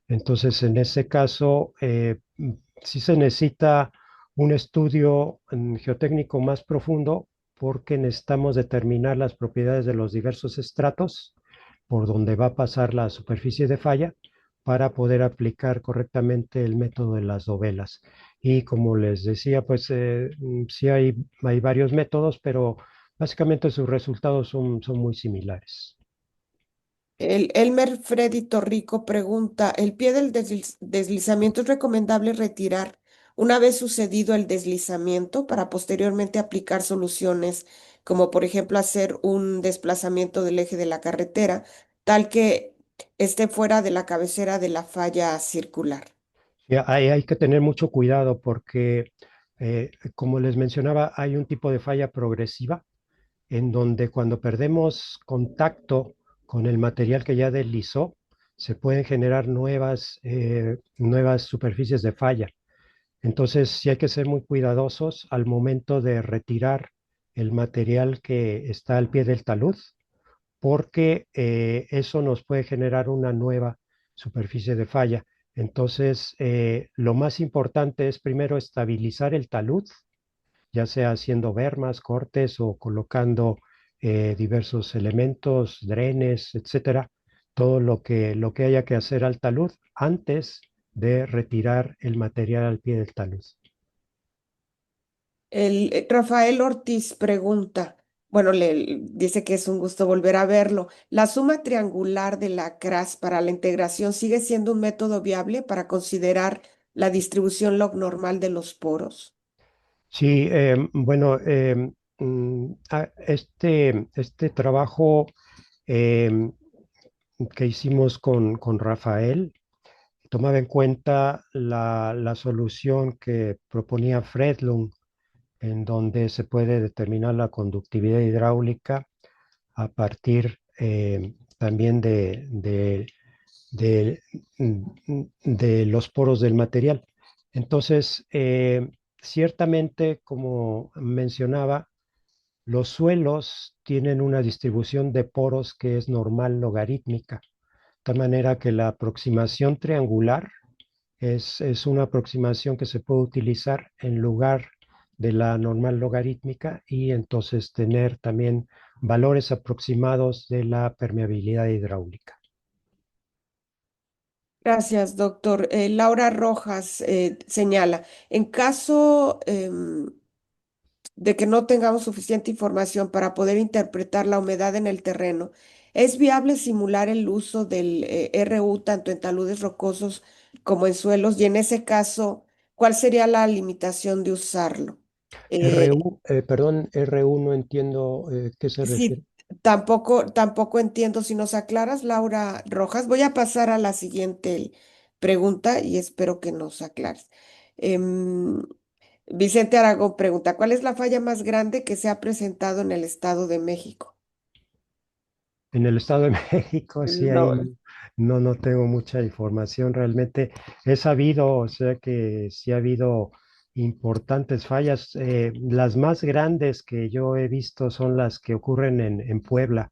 Entonces, en ese caso, sí se necesita un estudio geotécnico más profundo porque necesitamos determinar las propiedades de los diversos estratos por donde va a pasar la superficie de falla para poder aplicar correctamente el método de las dovelas. Y como les decía, pues sí hay varios métodos, pero básicamente sus resultados son muy similares. El Elmer Freddy Torrico pregunta, ¿el pie del deslizamiento es recomendable retirar una vez sucedido el deslizamiento para posteriormente aplicar soluciones como por ejemplo hacer un desplazamiento del eje de la carretera tal que esté fuera de la cabecera de la falla circular? Y hay que tener mucho cuidado porque, como les mencionaba, hay un tipo de falla progresiva en donde cuando perdemos contacto con el material que ya deslizó, se pueden generar nuevas superficies de falla. Entonces, sí hay que ser muy cuidadosos al momento de retirar el material que está al pie del talud, porque eso nos puede generar una nueva superficie de falla. Entonces, lo más importante es primero estabilizar el talud, ya sea haciendo bermas, cortes o colocando diversos elementos, drenes, etcétera, todo lo que haya que hacer al talud antes de retirar el material al pie del talud. El Rafael Ortiz pregunta, bueno, le dice que es un gusto volver a verlo. ¿La suma triangular de la CRAS para la integración sigue siendo un método viable para considerar la distribución log normal de los poros? Sí, bueno, este trabajo em, que hicimos con Rafael tomaba en cuenta la solución que proponía Fredlund, en donde se puede determinar la conductividad hidráulica a partir también de, de los poros del material. Entonces, ciertamente, como mencionaba, los suelos tienen una distribución de poros que es normal logarítmica, de tal manera que la aproximación triangular es una aproximación que se puede utilizar en lugar de la normal logarítmica y entonces tener también valores aproximados de la permeabilidad hidráulica. Gracias, doctor. Laura Rojas señala, en caso de que no tengamos suficiente información para poder interpretar la humedad en el terreno, ¿es viable simular el uso del RU tanto en taludes rocosos como en suelos? Y en ese caso, ¿cuál sería la limitación de usarlo? Eh, Perdón, RU no entiendo qué se refiere. sí, tampoco entiendo si nos aclaras, Laura Rojas. Voy a pasar a la siguiente pregunta y espero que nos aclares. Em, Vicente Aragón pregunta, ¿cuál es la falla más grande que se ha presentado en el Estado de México? En el Estado de México, sí, ahí No, no tengo mucha información. Realmente he sabido, o sea que sí ha habido importantes fallas. Las más grandes que yo he visto son las que ocurren en Puebla.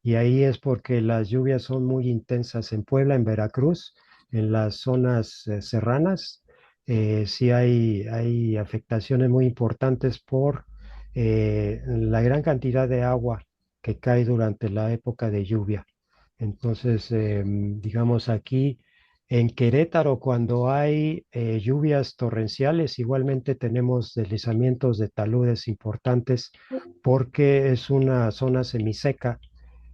Y ahí es porque las lluvias son muy intensas en Puebla, en Veracruz, en las zonas serranas, sí hay afectaciones muy importantes por la gran cantidad de agua que cae durante la época de lluvia. Entonces, digamos aquí en Querétaro, cuando hay lluvias torrenciales, igualmente tenemos deslizamientos de taludes importantes porque es una zona semiseca.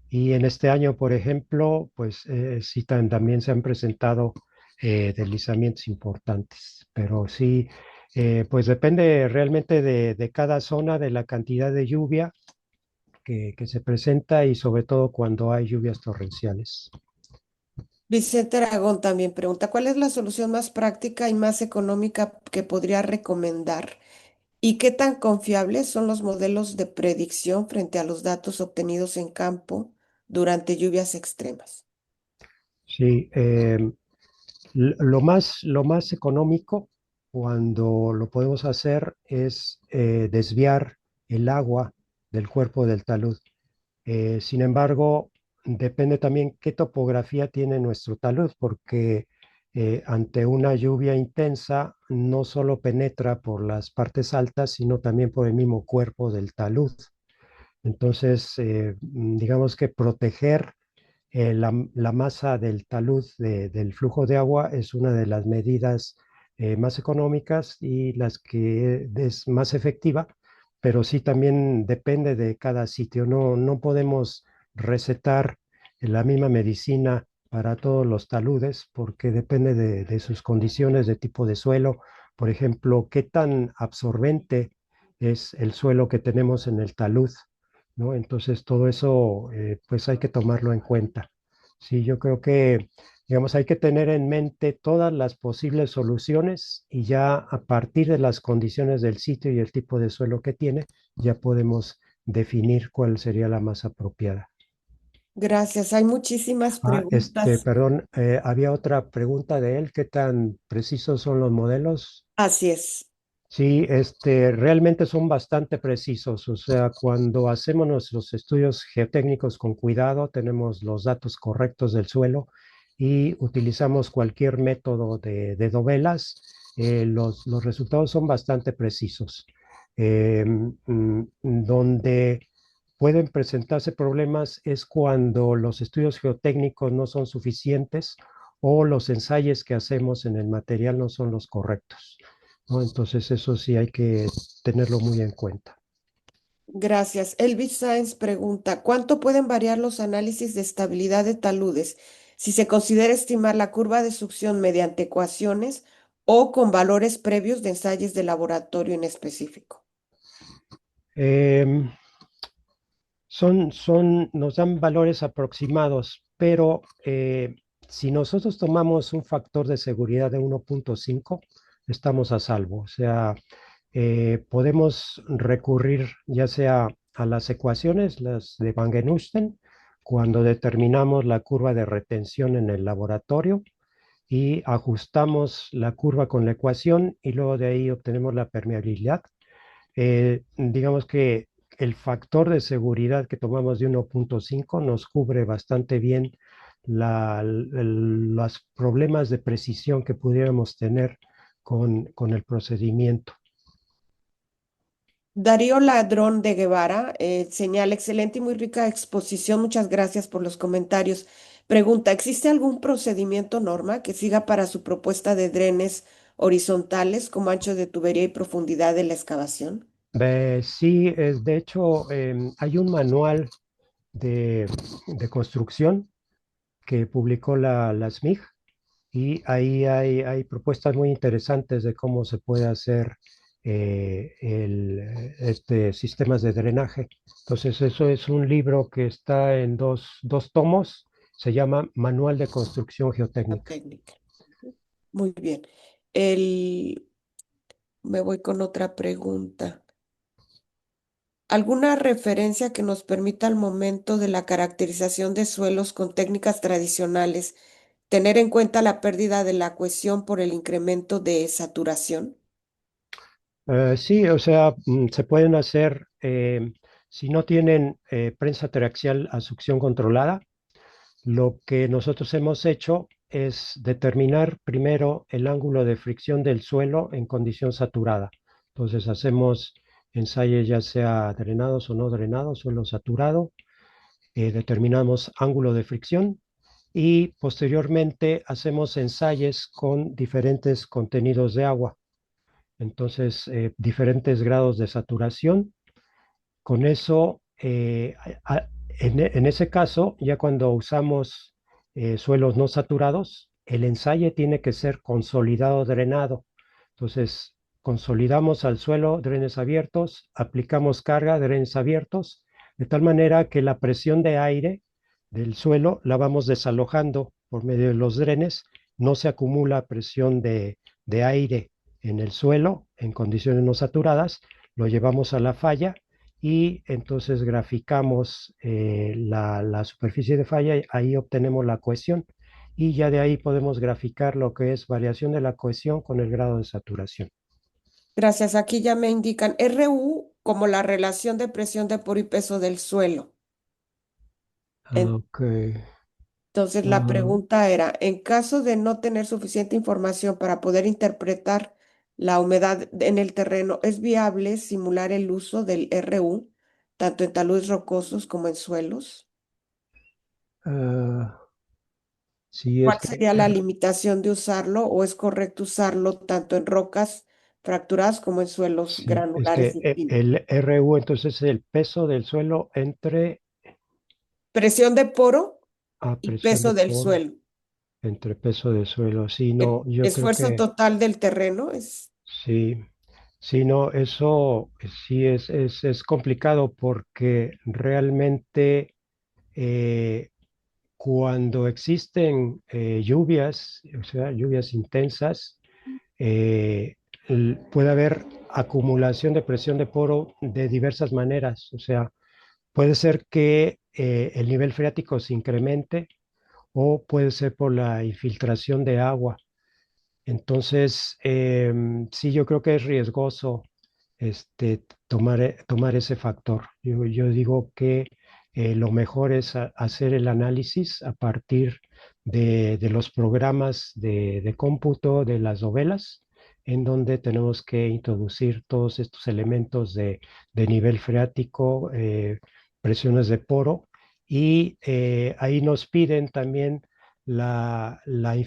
Y en este año, por ejemplo, pues sí también se han presentado deslizamientos importantes, pero sí, pues depende realmente de cada zona, de la cantidad de lluvia que se presenta y sobre todo cuando hay lluvias torrenciales. Vicente Aragón también pregunta, ¿cuál es la solución más práctica y más económica que podría recomendar? ¿Y qué tan confiables son los modelos de predicción frente a los datos obtenidos en campo durante lluvias extremas? Sí, lo más económico cuando lo podemos hacer es desviar el agua del cuerpo del talud. Sin embargo, depende también qué topografía tiene nuestro talud, porque ante una lluvia intensa no solo penetra por las partes altas, sino también por el mismo cuerpo del talud. Entonces, digamos que proteger la masa del talud del flujo de agua es una de las medidas más económicas y las que es más efectiva, pero sí también depende de cada sitio. No podemos recetar la misma medicina para todos los taludes porque depende de sus condiciones de tipo de suelo. Por ejemplo, qué tan absorbente es el suelo que tenemos en el talud, ¿no? Entonces, todo eso, pues hay que tomarlo en cuenta. Sí, yo creo que, digamos, hay que tener en mente todas las posibles soluciones y ya a partir de las condiciones del sitio y el tipo de suelo que tiene, ya podemos definir cuál sería la más apropiada. Gracias. Hay muchísimas preguntas. Perdón, había otra pregunta de él. ¿Qué tan precisos son los modelos? Así es. Sí, realmente son bastante precisos. O sea, cuando hacemos nuestros estudios geotécnicos con cuidado, tenemos los datos correctos del suelo y utilizamos cualquier método de dovelas, los resultados son bastante precisos. Donde pueden presentarse problemas es cuando los estudios geotécnicos no son suficientes o los ensayos que hacemos en el material no son los correctos, ¿no? Entonces eso sí hay que tenerlo muy en cuenta. Gracias. Elvis Sáenz pregunta, ¿cuánto pueden variar los análisis de estabilidad de taludes si se considera estimar la curva de succión mediante ecuaciones o con valores previos de ensayos de laboratorio en específico? Em, nos dan valores aproximados, pero si nosotros tomamos un factor de seguridad de 1.5, estamos a salvo. O sea, podemos recurrir ya sea a las ecuaciones, las de Van Genusten, cuando determinamos la curva de retención en el laboratorio y ajustamos la curva con la ecuación y luego de ahí obtenemos la permeabilidad. Digamos que el factor de seguridad que tomamos de 1.5 nos cubre bastante bien los problemas de precisión que pudiéramos tener con el procedimiento. Darío Ladrón de Guevara señala, excelente y muy rica exposición. Muchas gracias por los comentarios. Pregunta, ¿existe algún procedimiento norma que siga para su propuesta de drenes horizontales como ancho de tubería y profundidad de la excavación? Sí, de hecho, hay un manual de, de construcción que publicó la SMIG y ahí hay propuestas muy interesantes de cómo se puede hacer sistemas de drenaje. Entonces, eso es un libro que está en dos tomos, se llama Manual de Construcción La Geotécnica. técnica. Muy bien. El... Me voy con otra pregunta. ¿Alguna referencia que nos permita al momento de la caracterización de suelos con técnicas tradicionales tener en cuenta la pérdida de la cohesión por el incremento de saturación? Sí, o sea, se pueden hacer, si no tienen prensa triaxial a succión controlada, lo que nosotros hemos hecho es determinar primero el ángulo de fricción del suelo en condición saturada. Entonces hacemos ensayos ya sea drenados o no drenados, suelo saturado, determinamos ángulo de fricción y posteriormente hacemos ensayos con diferentes contenidos de agua. Entonces, diferentes grados de saturación. Con eso, en ese caso, ya cuando usamos suelos no saturados, el ensayo tiene que ser consolidado drenado. Entonces, consolidamos al suelo drenes abiertos, aplicamos carga, drenes abiertos, de tal manera que la presión de aire del suelo la vamos desalojando por medio de los drenes, no se acumula presión de aire en el suelo en condiciones no saturadas, lo llevamos a la falla y entonces graficamos la superficie de falla, y ahí obtenemos la cohesión y ya de ahí podemos graficar lo que es variación de la cohesión con el grado de saturación. Gracias. Aquí ya me indican RU como la relación de presión de poro y peso del suelo. Ok. Entonces, la Ah, pregunta era, en caso de no tener suficiente información para poder interpretar la humedad en el terreno, ¿es viable simular el uso del RU, tanto en taludes rocosos como en suelos? ah, sí, ¿Cuál es que sería la limitación de usarlo o es correcto usarlo tanto en rocas fracturadas como en suelos sí, es granulares que y finos? el RU entonces es el peso del suelo entre Presión de poro y presión de peso del poro, suelo. entre peso de suelo. Sí, no, El yo creo esfuerzo que total del terreno es. sí. Sí, no, eso sí es complicado porque realmente cuando existen lluvias, o sea, lluvias intensas, eh, puede haber acumulación de presión de poro de diversas maneras. O sea, puede ser que el nivel freático se incremente o puede ser por la infiltración de agua. Entonces, sí, yo creo que es riesgoso tomar ese factor. Yo digo que lo mejor es hacer el análisis a partir de los programas de cómputo de las novelas, en donde tenemos que introducir todos estos elementos de nivel freático, presiones de poro, y ahí nos piden también el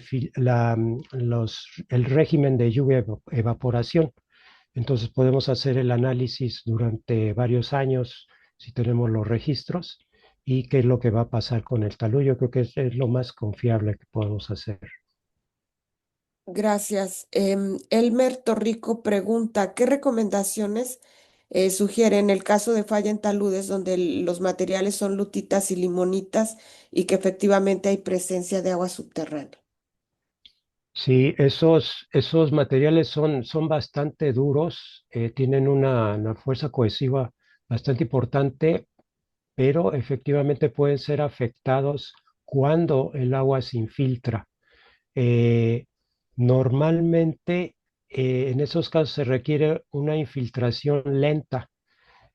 régimen de lluvia-evaporación. Entonces podemos hacer el análisis durante varios años si tenemos los registros y qué es lo que va a pasar con el talud. Yo creo que es lo más confiable que podemos hacer. Gracias. Elmer Torrico pregunta, ¿qué recomendaciones sugiere en el caso de falla en taludes donde los materiales son lutitas y limonitas y que efectivamente hay presencia de agua subterránea? Sí, esos materiales son bastante duros, tienen una fuerza cohesiva bastante importante, pero efectivamente pueden ser afectados cuando el agua se infiltra. Eh, Normalmente en esos casos se requiere una infiltración lenta.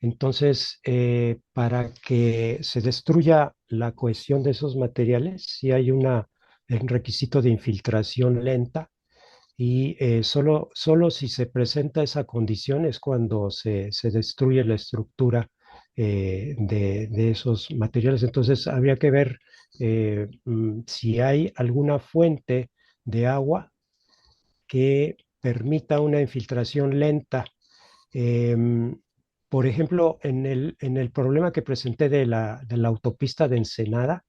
Entonces, para que se destruya la cohesión de esos materiales, sí hay un requisito de infiltración lenta y solo si se presenta esa condición es cuando se destruye la estructura de esos materiales. Entonces, habría que ver si hay alguna fuente de agua que permita una infiltración lenta. Em, por ejemplo, en el problema que presenté de la autopista de Ensenada,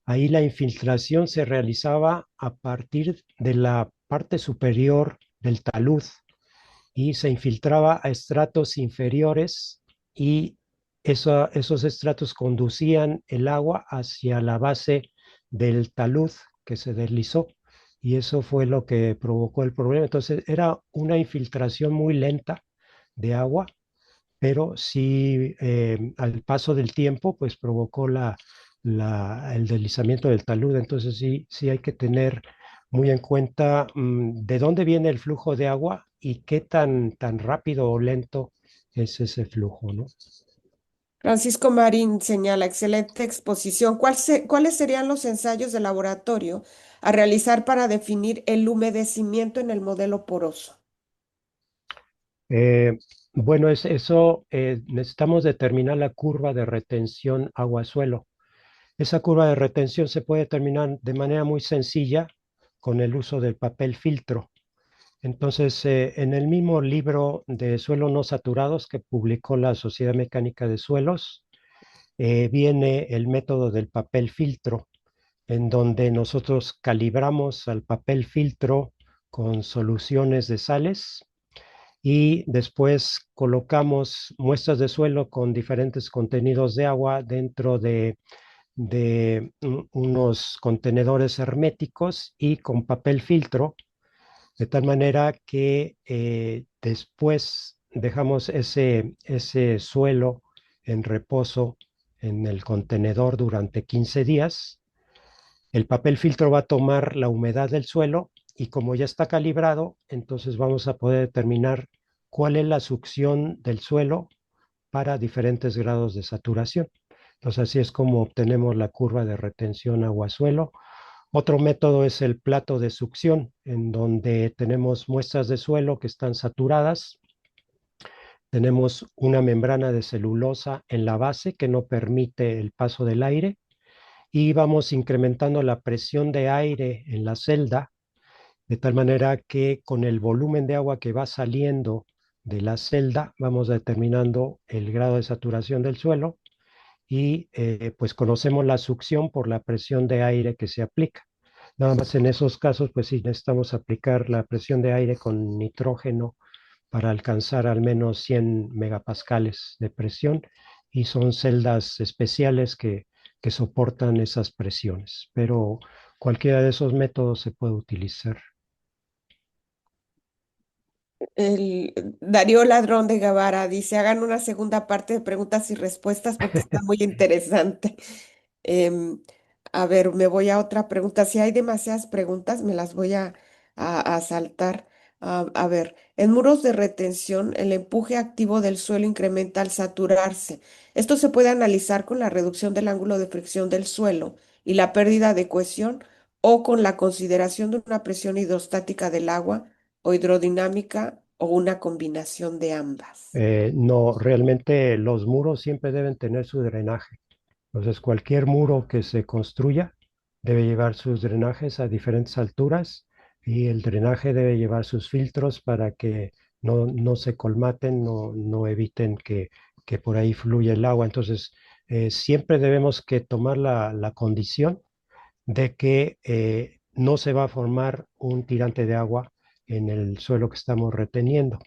ahí la infiltración se realizaba a partir de la parte superior del talud y se infiltraba a estratos inferiores y esos estratos conducían el agua hacia la base del talud que se deslizó y eso fue lo que provocó el problema. Entonces era una infiltración muy lenta de agua, pero sí al paso del tiempo pues provocó el deslizamiento del talud. Entonces sí hay que tener muy en cuenta de dónde viene el flujo de agua y qué tan rápido o lento es ese flujo, ¿no? Francisco Marín señala, excelente exposición. ¿Cuáles serían los ensayos de laboratorio a realizar para definir el humedecimiento en el modelo poroso? Eh, bueno, eso necesitamos determinar la curva de retención agua-suelo. Esa curva de retención se puede determinar de manera muy sencilla con el uso del papel filtro. Entonces, en el mismo libro de suelos no saturados que publicó la Sociedad Mecánica de Suelos, viene el método del papel filtro, en donde nosotros calibramos al papel filtro con soluciones de sales y después colocamos muestras de suelo con diferentes contenidos de agua dentro de unos contenedores herméticos y con papel filtro, de tal manera que después dejamos ese suelo en reposo en el contenedor durante 15 días. El papel filtro va a tomar la humedad del suelo y como ya está calibrado, entonces vamos a poder determinar cuál es la succión del suelo para diferentes grados de saturación. Entonces así es como obtenemos la curva de retención agua-suelo. Otro método es el plato de succión, en donde tenemos muestras de suelo que están saturadas. Tenemos una membrana de celulosa en la base que no permite el paso del aire y vamos incrementando la presión de aire en la celda de tal manera que con el volumen de agua que va saliendo de la celda vamos determinando el grado de saturación del suelo y pues conocemos la succión por la presión de aire que se aplica. Nada más en esos casos, pues sí, necesitamos aplicar la presión de aire con nitrógeno para alcanzar al menos 100 megapascales de presión y son celdas especiales que soportan esas presiones, pero cualquiera de esos métodos se puede utilizar. El Darío Ladrón de Guevara dice, hagan una segunda parte de preguntas y respuestas porque está muy interesante. Em, a ver, me voy a otra pregunta. Si hay demasiadas preguntas, me las voy a saltar. A ver, en muros de retención, el empuje activo del suelo incrementa al saturarse. Esto se puede analizar con la reducción del ángulo de fricción del suelo y la pérdida de cohesión o con la consideración de una presión hidrostática del agua o hidrodinámica o una combinación de ambas. No, realmente los muros siempre deben tener su drenaje. Entonces, cualquier muro que se construya debe llevar sus drenajes a diferentes alturas y el drenaje debe llevar sus filtros para que no se colmaten, no eviten que por ahí fluya el agua. Entonces, siempre debemos que tomar la condición de que no se va a formar un tirante de agua en el suelo que estamos reteniendo.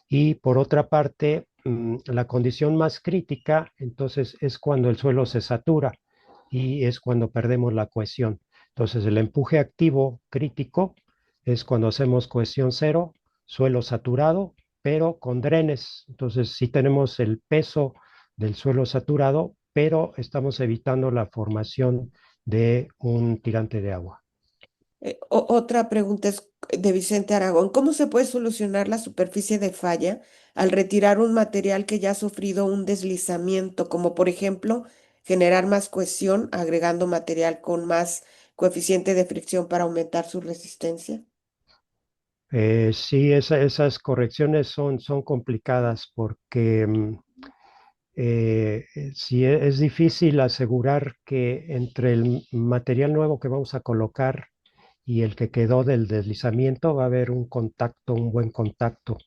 Y por otra parte, la condición más crítica, entonces, es cuando el suelo se satura y es cuando perdemos la cohesión. Entonces, el empuje activo crítico es cuando hacemos cohesión cero, suelo saturado, pero con drenes. Entonces, sí tenemos el peso del suelo saturado, pero estamos evitando la formación de un tirante de agua. Otra pregunta es de Vicente Aragón. ¿Cómo se puede solucionar la superficie de falla al retirar un material que ya ha sufrido un deslizamiento, como por ejemplo generar más cohesión agregando material con más coeficiente de fricción para aumentar su resistencia? Sí, esas correcciones son complicadas porque sí es difícil asegurar que entre el material nuevo que vamos a colocar y el que quedó del deslizamiento va a haber un contacto, un buen contacto.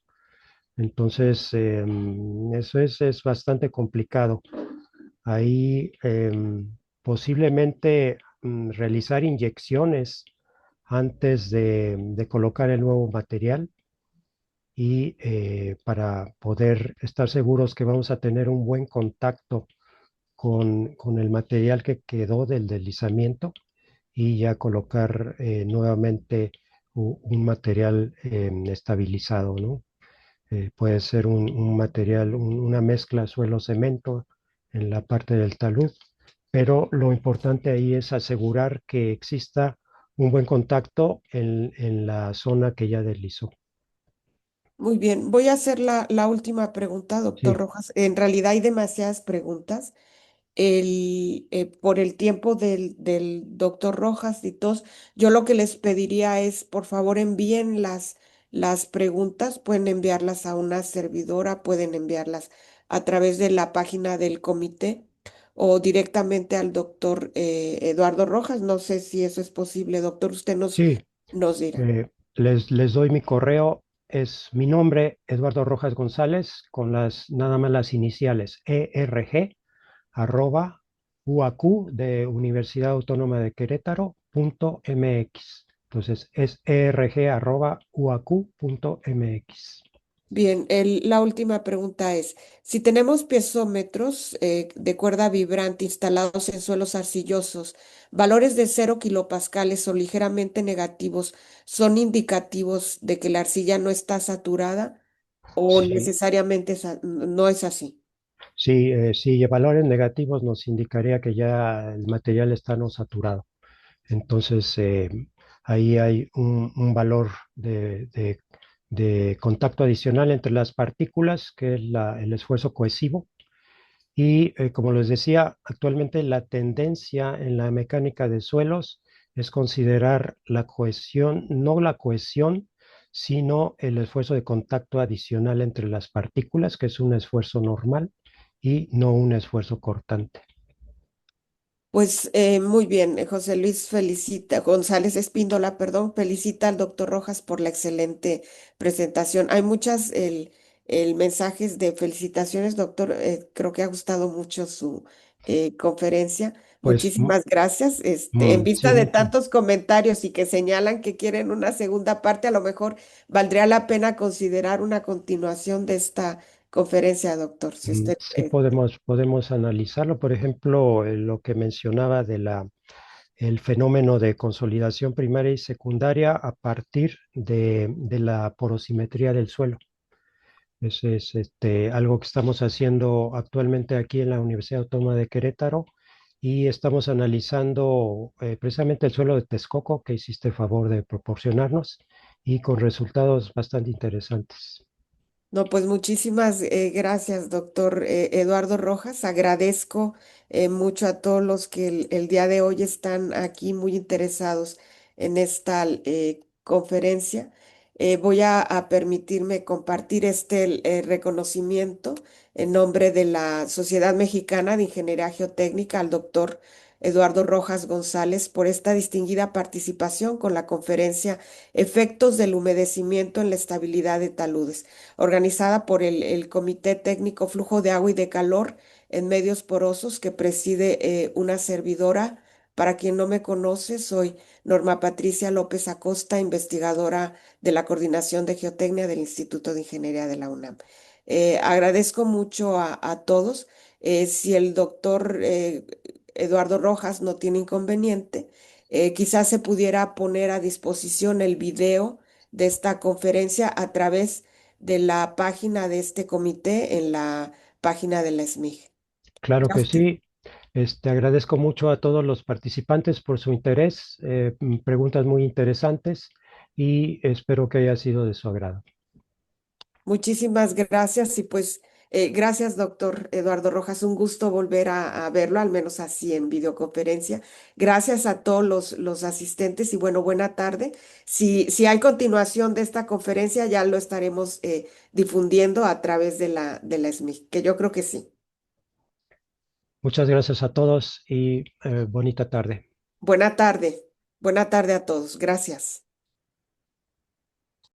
Entonces, eso es bastante complicado. Ahí posiblemente realizar inyecciones antes de colocar el nuevo material y para poder estar seguros que vamos a tener un buen contacto con el material que quedó del deslizamiento y ya colocar nuevamente un material estabilizado, ¿no? Puede ser un material, una mezcla suelo-cemento en la parte del talud, pero lo importante ahí es asegurar que exista un buen contacto en la zona que ya deslizó. Muy bien, voy a hacer la última pregunta, doctor Sí, Rojas. En realidad hay demasiadas preguntas. Por el tiempo del doctor Rojas y todos, yo lo que les pediría es, por favor, envíen las preguntas, pueden enviarlas a una servidora, pueden enviarlas a través de la página del comité o directamente al doctor Eduardo Rojas. No sé si eso es posible, doctor, usted sí. nos dirá. Les doy mi correo. Es mi nombre, Eduardo Rojas González, con nada más las iniciales, ERG, arroba UAQ de Universidad Autónoma de Querétaro punto MX. Entonces es ERG arroba UAQ punto MX. Bien, la última pregunta es, si tenemos piezómetros de cuerda vibrante instalados en suelos arcillosos, valores de 0 kilopascales o ligeramente negativos, ¿son indicativos de que la arcilla no está saturada o Sí, necesariamente no es así? si valores negativos nos indicaría que ya el material está no saturado. Entonces, ahí hay un valor de contacto adicional entre las partículas, que es el esfuerzo cohesivo. Y como les decía, actualmente la tendencia en la mecánica de suelos es considerar la cohesión, no la cohesión, sino el esfuerzo de contacto adicional entre las partículas, que es un esfuerzo normal y no un esfuerzo cortante. Pues muy bien, José Luis felicita, González Espíndola, perdón, felicita al doctor Rojas por la excelente presentación. Hay muchas el mensajes de felicitaciones, doctor. Creo que ha gustado mucho su conferencia. Pues Muchísimas gracias. En sí, vista de tantos comentarios y que señalan que quieren una segunda parte, a lo mejor valdría la pena considerar una continuación de esta conferencia, doctor. Si usted Sí podemos analizarlo. Por ejemplo, lo que mencionaba el fenómeno de consolidación primaria y secundaria a partir de la porosimetría del suelo. Ese es algo que estamos haciendo actualmente aquí en la Universidad Autónoma de Querétaro y estamos analizando precisamente el suelo de Texcoco que hiciste favor de proporcionarnos y con resultados bastante interesantes. No, pues muchísimas gracias, doctor Eduardo Rojas. Agradezco mucho a todos los que el día de hoy están aquí muy interesados en esta conferencia. Voy a permitirme compartir este reconocimiento en nombre de la Sociedad Mexicana de Ingeniería Geotécnica al doctor Eduardo Rojas González por esta distinguida participación con la conferencia Efectos del humedecimiento en la estabilidad de taludes organizada por el Comité Técnico Flujo de Agua y de Calor en Medios Porosos que preside una servidora. Para quien no me conoce, soy Norma Patricia López Acosta, investigadora de la Coordinación de Geotecnia del Instituto de Ingeniería de la UNAM. Agradezco mucho a todos. Si el doctor Eduardo Rojas no tiene inconveniente, quizás se pudiera poner a disposición el video de esta conferencia a través de la página de este comité en la página de la SMIG. Claro Ya que usted. sí. Agradezco mucho a todos los participantes por su interés, preguntas muy interesantes y espero que haya sido de su agrado. Muchísimas gracias y pues gracias, doctor Eduardo Rojas. Un gusto volver a verlo, al menos así en videoconferencia. Gracias a todos los asistentes y bueno, buena tarde. Si hay continuación de esta conferencia, ya lo estaremos difundiendo a través de la SMIG, que yo creo que sí. Muchas gracias a todos y bonita tarde. Buena tarde. Buena tarde a todos. Gracias.